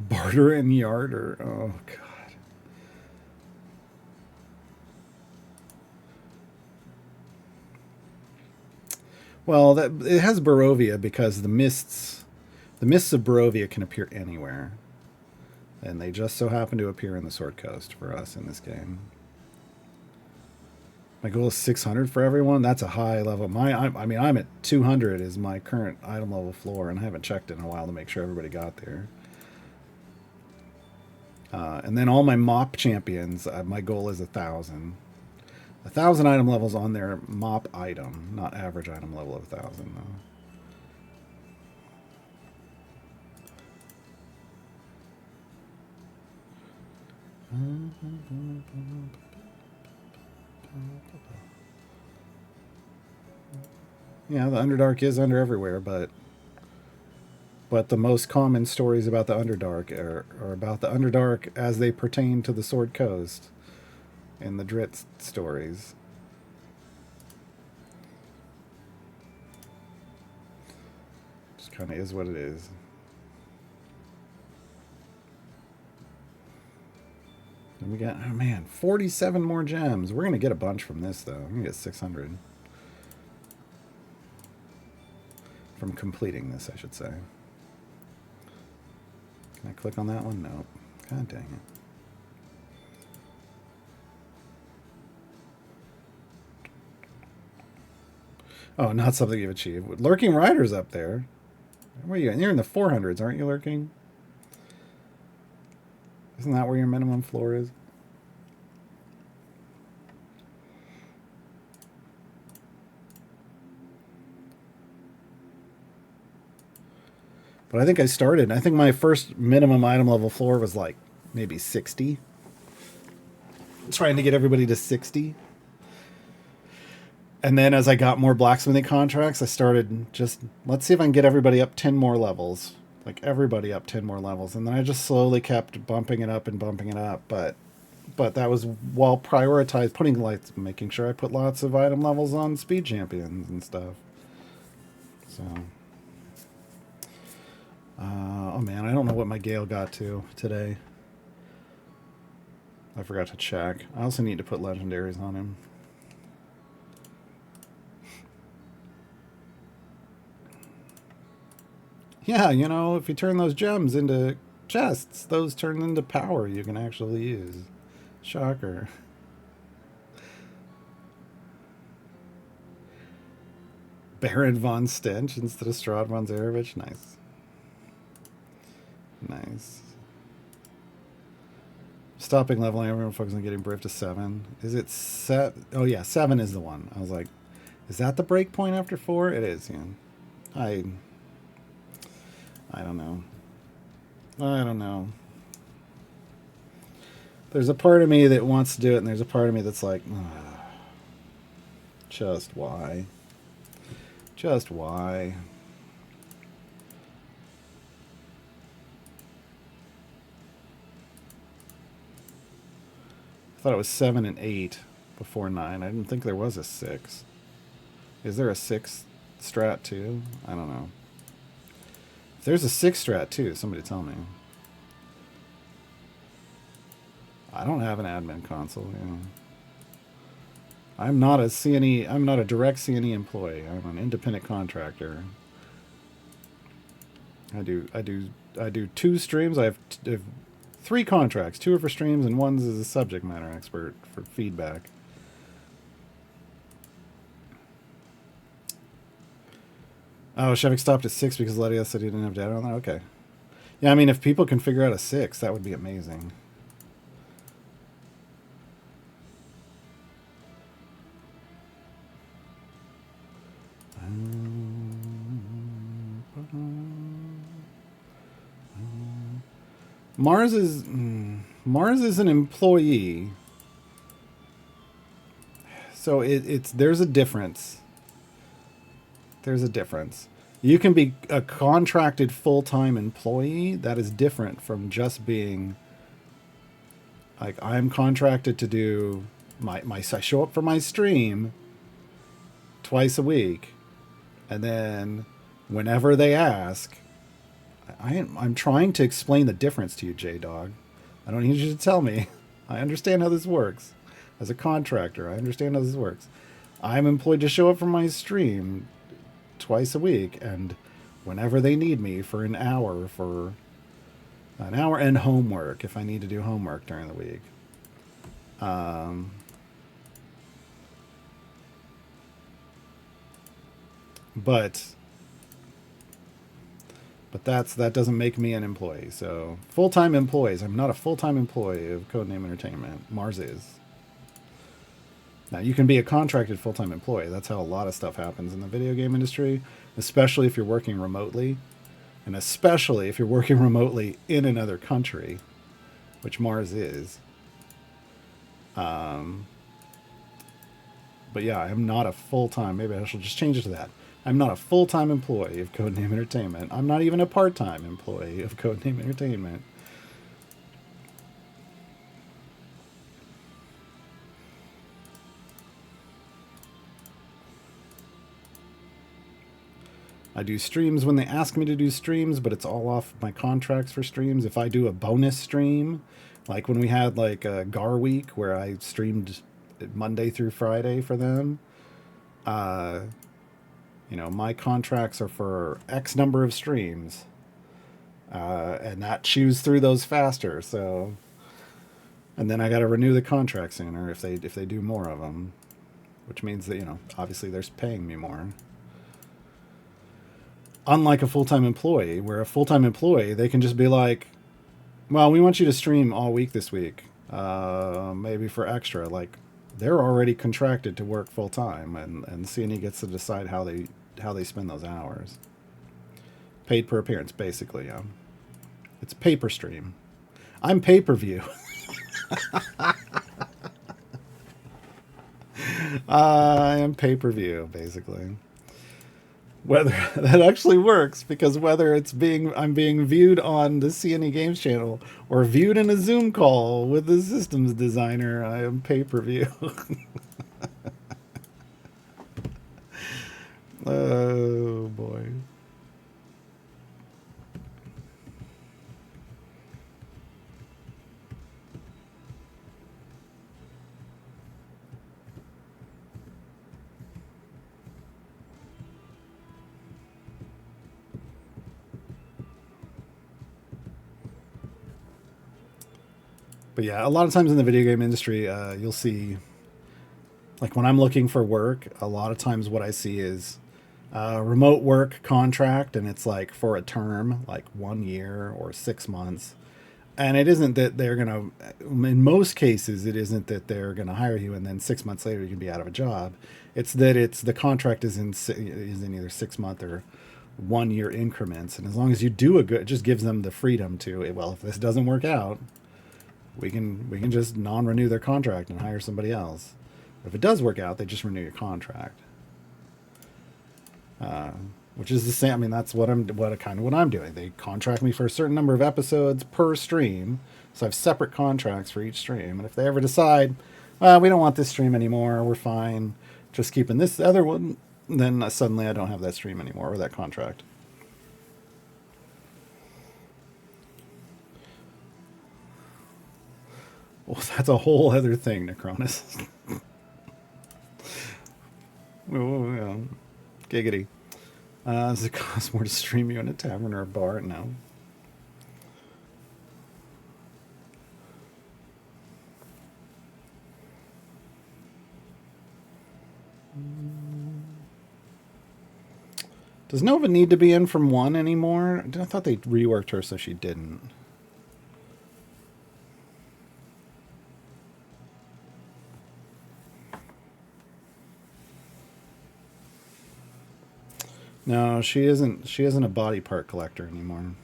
Barter and Yarder. Oh, God. Well, it has Barovia because the mists of Barovia can appear anywhere. And they just so happen to appear in the Sword Coast for us in this game. My goal is 600 for everyone. That's a high level. I'm at 200 is my current item level floor, and I haven't checked in a while to make sure everybody got there. And then all my mop champions, my goal is 1,000. 1,000 item levels on their mop item, not average item level of 1,000 though. Yeah, the Underdark is under everywhere, but the most common stories about the Underdark are about the Underdark as they pertain to the Sword Coast in the Dritz stories. Just kind of is what it is. And we got, oh man, 47 more gems. We're going to get a bunch from this, though. We're going to get 600. From completing this, I should say. Can I click on that one? No. God dang it. Oh, not something you've achieved. Lurking Rider's up there. Where are you? You're in the 400s, aren't you, Lurking? Isn't that where your minimum floor is? But I think I started. I think my first minimum item level floor was like maybe 60. Trying to get everybody to 60. And then as I got more blacksmithing contracts, I started just, let's see if I can get everybody up 10 more levels. Like everybody up 10 more levels. And then I just slowly kept bumping it up and bumping it up. But that was while prioritized putting like making sure I put lots of item levels on speed champions and stuff. So oh man, I don't know what my Gale got to today. I forgot to check. I also need to put legendaries on him. Yeah, you know, if you turn those gems into chests, those turn into power you can actually use. Shocker. Baron von Stench instead of Strahd von Zarevich. Nice. Nice. Stopping leveling, everyone focusing on getting Brief to 7. Is it set? Oh yeah, 7 is the one. I was like, is that the break point after 4? It is, yeah. I don't know. I don't know. There's a part of me that wants to do it, and there's a part of me that's like, just why? Just why? I thought it was 7 and 8 before 9. I didn't think there was a 6. Is there a 6 strat too? I don't know. If there's a 6 strat too, somebody tell me. I don't have an admin console. Yeah. I'm not a CNE. I'm not a direct CNE employee. I'm an independent contractor. I do 2 streams. I have 3 contracts. 2 are for streams, and 1's as a subject matter expert for feedback. Oh, Shevik stopped at 6 because Ledia said he didn't have data on that? Okay. Yeah, I mean, if people can figure out a 6, that would be amazing. Mars is an employee, so there's a difference. There's a difference. You can be a contracted full-time employee. That is different from just being like, I'm contracted to do I show up for my stream twice a week, and then whenever they ask, I'm trying to explain the difference to you, J-Dog. I don't need you to tell me. I understand how this works. As a contractor, I understand how this works. I'm employed to show up for my stream twice a week, and whenever they need me for an hour and homework, if I need to do homework during the week. But that doesn't make me an employee. So full-time employees. I'm not a full-time employee of Codename Entertainment. Mars is. Now, you can be a contracted full-time employee. That's how a lot of stuff happens in the video game industry, especially if you're working remotely, and especially if you're working remotely in another country, which Mars is. But yeah, I'm not a full-time. Maybe I should just change it to that. I'm not a full-time employee of Codename Entertainment. I'm not even a part-time employee of Codename Entertainment. I do streams when they ask me to do streams, but it's all off my contracts for streams. If I do a bonus stream, like when we had like a Gar week where I streamed Monday through Friday for them, you know, my contracts are for X number of streams, and that chews through those faster. So, and then I got to renew the contract sooner if they do more of them, which means that, you know, obviously they're paying me more. Unlike a full-time employee, where a full-time employee, they can just be like, well, we want you to stream all week this week, maybe for extra. Like, they're already contracted to work full-time, and C&E gets to decide how they spend those hours. Paid per appearance, basically, yeah. It's pay-per stream. I'm pay-per-view. I am pay-per-view, basically. Whether that actually works, because whether I'm being viewed on the C&E Games channel or viewed in a Zoom call with the systems designer, I am pay-per-view. Oh boy. But yeah, a lot of times in the video game industry, you'll see, like when I'm looking for work, a lot of times what I see is a remote work contract, and it's like for a term, like 1 year or 6 months. And it isn't that they're going to, in most cases, it isn't that they're going to hire you and then 6 months later you can be out of a job. It's that the contract is in either 6 month or 1 year increments. And as long as you do it just gives them the freedom to, well, if this doesn't work out, we can just non-renew their contract and hire somebody else. If it does work out, they just renew your contract. Which is the same. I mean, that's what I'm doing. They contract me for a certain number of episodes per stream, so I have separate contracts for each stream. And if they ever decide, well, we don't want this stream anymore, we're fine, just keeping this other one, then suddenly I don't have that stream anymore or that contract. Well, that's a whole other thing, Necronus. Well, giggity. Does it cost more to stream you in a tavern or a bar? No. Does Nova need to be in from 1 anymore? I thought they reworked her so she didn't. No, she isn't. She isn't a body part collector anymore.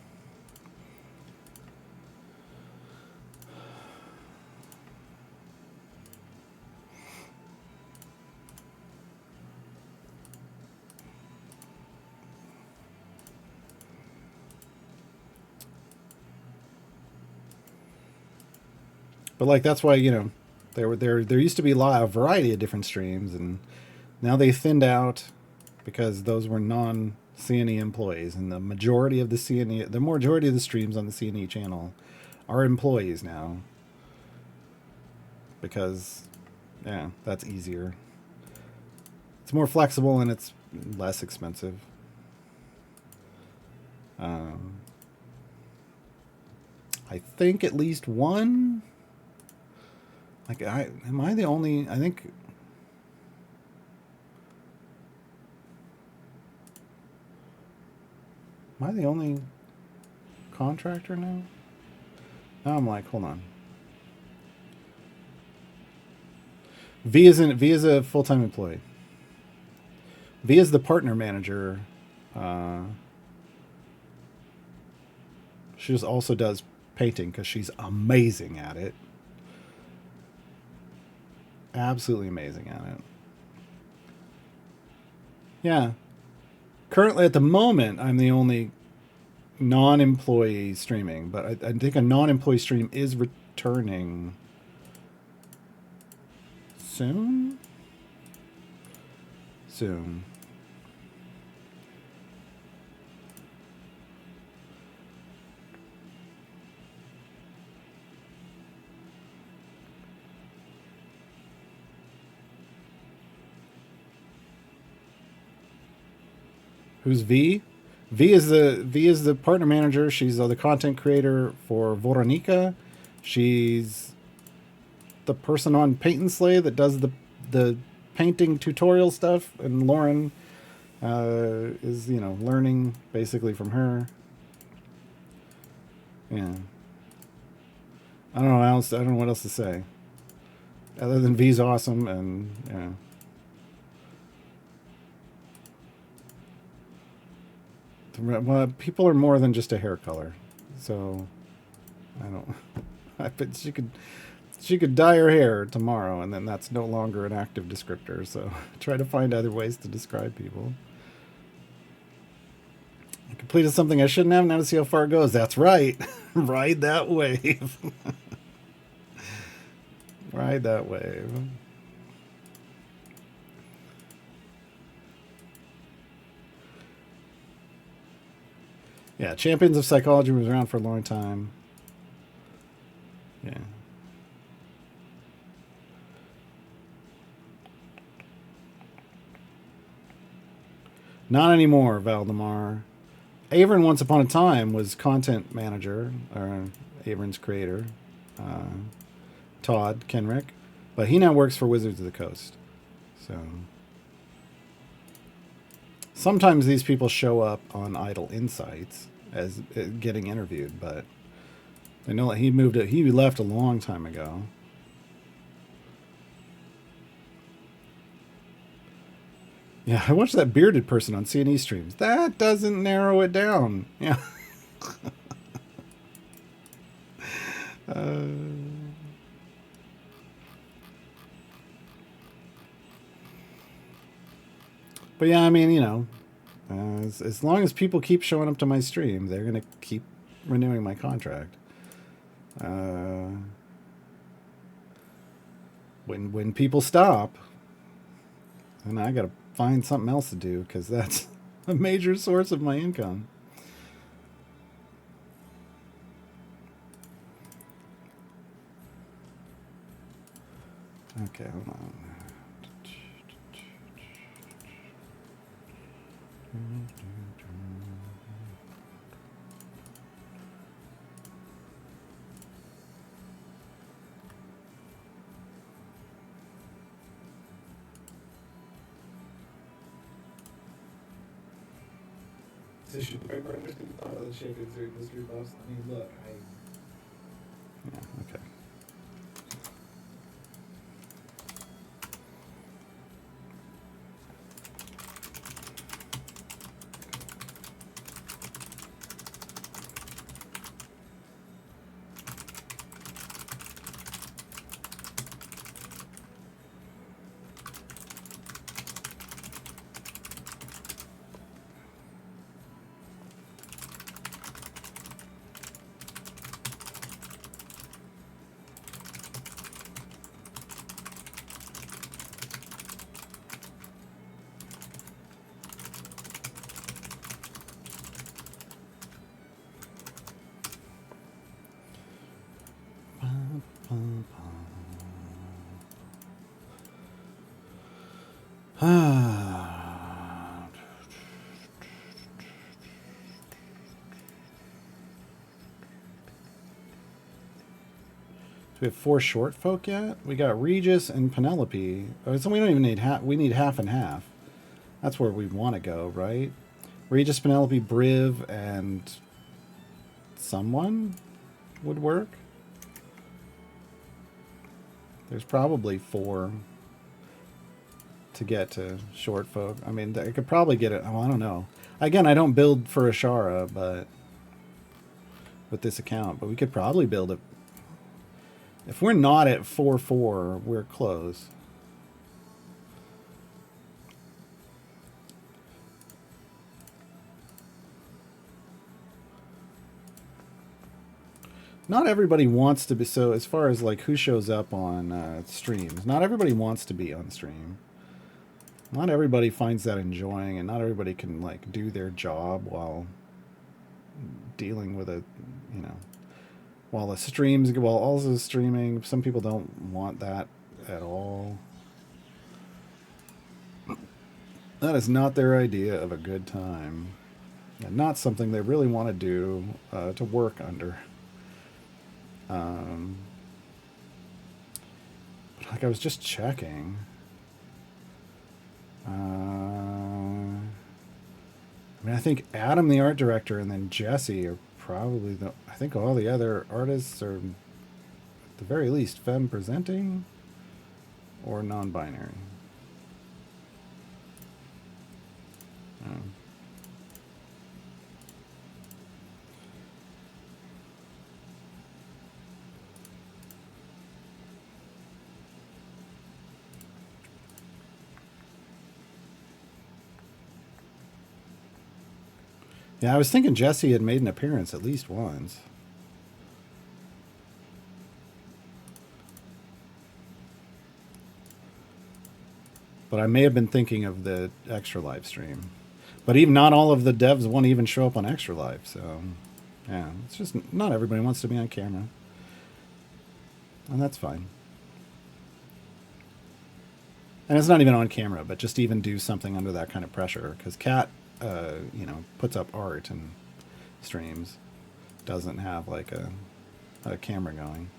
But like that's why there used to be a variety of different streams, and now they thinned out because those were non-CNE employees, and the majority of the streams on the CNE channel are employees now. Because, yeah, that's easier. It's more flexible and it's less expensive. I think at least one. Like, am I the only? I think. Am I the only contractor now? Now I'm like, hold on. V is a full-time employee. V is the partner manager. She just also does painting because she's amazing at it. Absolutely amazing at it. Yeah. Currently, at the moment, I'm the only non-employee streaming, but I think a non-employee stream is returning soon. Soon. Who's V? V is the partner manager. She's the content creator for Voronika. She's the person on Paint and Slay that does the painting tutorial stuff. And Lauren is, you know, learning basically from her. Yeah. I don't know else. I don't know what else to say other than V's awesome, and yeah. Well, people are more than just a hair color, so I don't. I bet she could dye her hair tomorrow, and then that's no longer an active descriptor. So try to find other ways to describe people. I completed something I shouldn't have. Now to see how far it goes. That's right. Ride that wave. Ride that wave. Yeah, Champions of Psychology was around for a long time. Yeah. Not anymore, Valdemar. Avern, once upon a time, was content manager, or Avern's creator, uh, Todd Kenrick, but he now works for Wizards of the Coast. So sometimes these people show up on Idle Insights as getting interviewed, but I know he moved it. He left a long time ago. Yeah, I watched that bearded person on C&E streams. That doesn't narrow it down. Yeah. uh, but yeah, I mean, you know, as long as people keep showing up to my stream, they're gonna keep renewing my contract. When people stop, then I gotta find something else to do because that's a major source of my income. Okay, hold on. Tissue paper. I'm just gonna thought of the shape of the street boss. I mean, look, Yeah, okay. Do we have 4 short folk yet? We got Regis and Penelope. Oh, so we don't even need half. We need half and half. That's where we want to go, right? Regis, Penelope, Briv, and someone would work. There's probably 4 to get to short folk. I mean, I could probably get it. Oh, I don't know. Again, I don't build for Ashara, but with this account, but we could probably build it. If we're not at 4-4, we're close. Not everybody wants to be, so as far as like who shows up on streams, not everybody wants to be on stream. Not everybody finds that enjoying, and not everybody can like do their job while dealing with a, you know, while the streams, while also streaming. Some people don't want that at all. That is not their idea of a good time, and not something they really want to do to work under. Like I was just checking. I mean, I think Adam, the art director, and then Jesse are probably the. I think all the other artists are, at the very least, femme presenting or non-binary. Yeah, I was thinking Jesse had made an appearance at least once. But I may have been thinking of the extra live stream. But even not all of the devs won't even show up on extra live, so yeah, it's just not everybody wants to be on camera. And that's fine. And it's not even on camera, but just even do something under that kind of pressure. Because Kat, puts up art and streams, doesn't have like a camera going.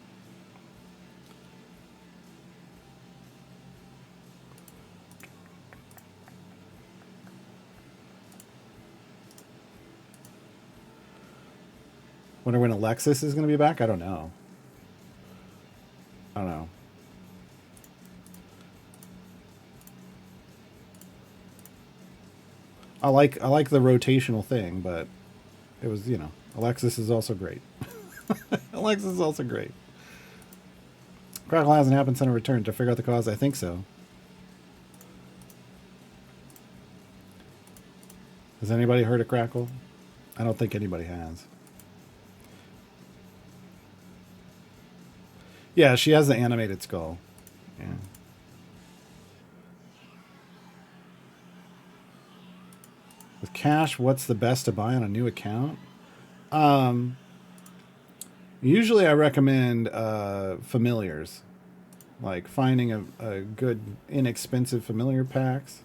Wonder when Alexis is going to be back? I don't know. I don't know. I like the rotational thing, but it was, Alexis is also great. Alexis is also great. Crackle hasn't happened since a return. To figure out the cause, I think so. Has anybody heard of Crackle? I don't think anybody has. Yeah, she has the animated skull. Yeah. With cash, what's the best to buy on a new account? Usually I recommend familiars. Like finding a good, inexpensive familiar packs.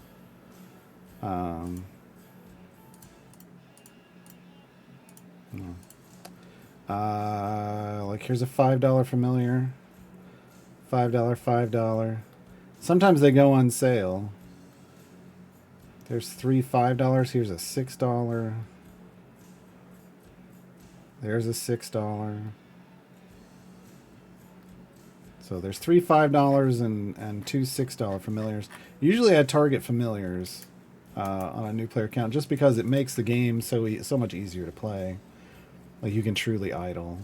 Like here's a $5 familiar. $5, $5. Sometimes they go on sale. There's three $5. Here's a $6. There's a $6. So there's three $5 and two $6 familiars. Usually I target familiars on a new player account just because it makes the game so much easier to play. Like you can truly idle.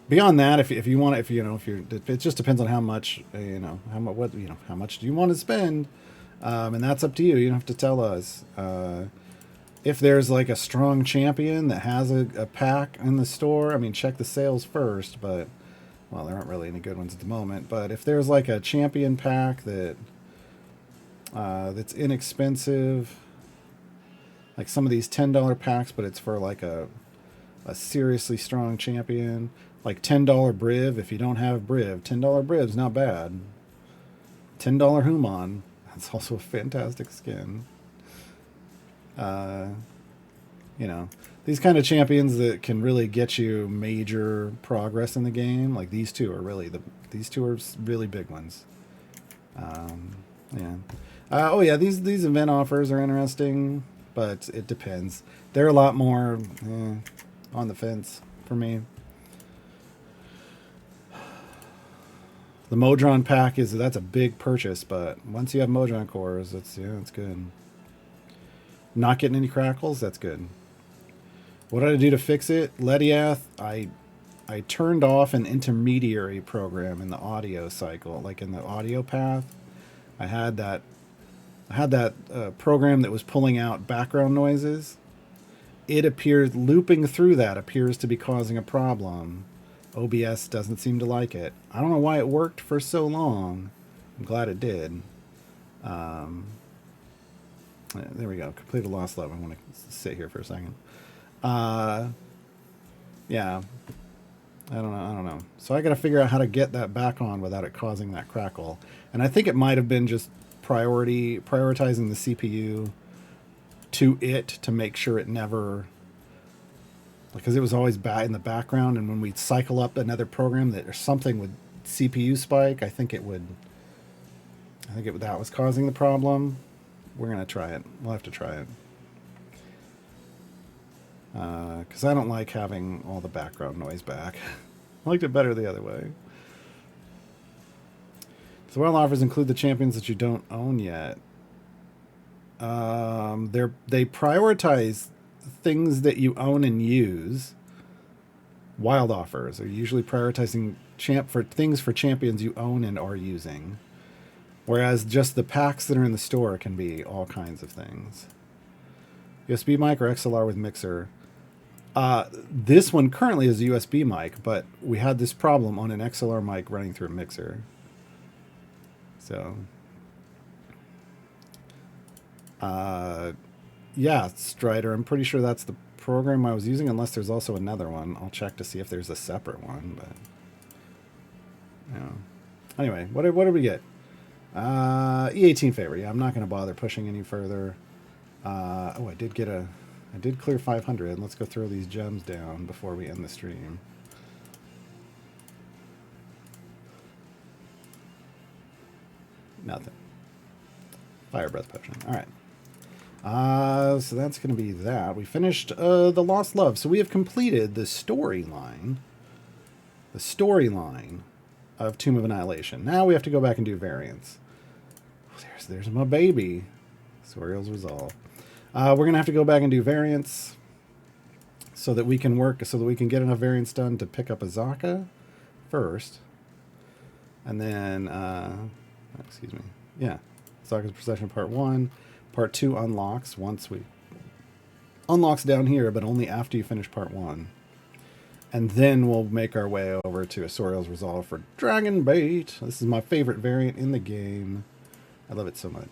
Beyond that, if you want, if you're, it just depends on how much, how much do you want to spend, and that's up to you. You don't have to tell us. If there's like a strong champion that has a pack in the store, I mean, check the sales first. But well, there aren't really any good ones at the moment. But if there's like a champion pack that's inexpensive, like some of these $10 packs, but it's for like a seriously strong champion. Like $10 Briv, if you don't have Briv, $10 Briv's not bad. $10 Human, that's also a fantastic skin. These kind of champions that can really get you major progress in the game, like these two are really big ones. These event offers are interesting, but it depends. They're a lot more on the fence for me. The Modron pack that's a big purchase, but once you have Modron cores, it's good. Not getting any crackles, that's good. What did I do to fix it? Lediath, I turned off an intermediary program in the audio cycle, like in the audio path. I had that program that was pulling out background noises. It appears looping through that appears to be causing a problem. OBS doesn't seem to like it. I don't know why it worked for so long. I'm glad it did. There we go. Completed Lost Love. I want to sit here for a second. Yeah. I don't know. So I got to figure out how to get that back on without it causing that crackle. And I think it might have been just prioritizing the CPU to make sure it never, because it was always in the background, and when we cycle up another program that or something would CPU spike, I think it would I think that was causing the problem. We're going to try it. We'll have to try it. Because I don't like having all the background noise back. I liked it better the other way. So wild offers include the champions that you don't own yet. They prioritize things that you own and use. Wild offers are usually prioritizing things for champions you own and are using. Whereas just the packs that are in the store can be all kinds of things. USB mic or XLR with mixer. This one currently is a USB mic, but we had this problem on an XLR mic running through a mixer. So, yeah, Strider, I'm pretty sure that's the program I was using, unless there's also another one. I'll check to see if there's a separate one, but, you know. Anyway, what did we get? E18 favor. Yeah, I'm not going to bother pushing any further. I did clear 500. Let's go throw these gems down before we end the stream. Nothing. Fire breath potion. All right. So that's going to be that. We finished the Lost Love. So we have completed the storyline. The storyline of Tomb of Annihilation. Now we have to go back and do variants. There's my baby. Soriel's Resolve. We're going to have to go back and do variants so that we can get enough variants done to pick up Azaka first. And then, excuse me. Yeah. Azaka's Procession Part 1. Part 2 unlocks unlocks down here, but only after you finish Part 1. And then we'll make our way over to Soriel's Resolve for Dragon Bait. This is my favorite variant in the game. I love it so much.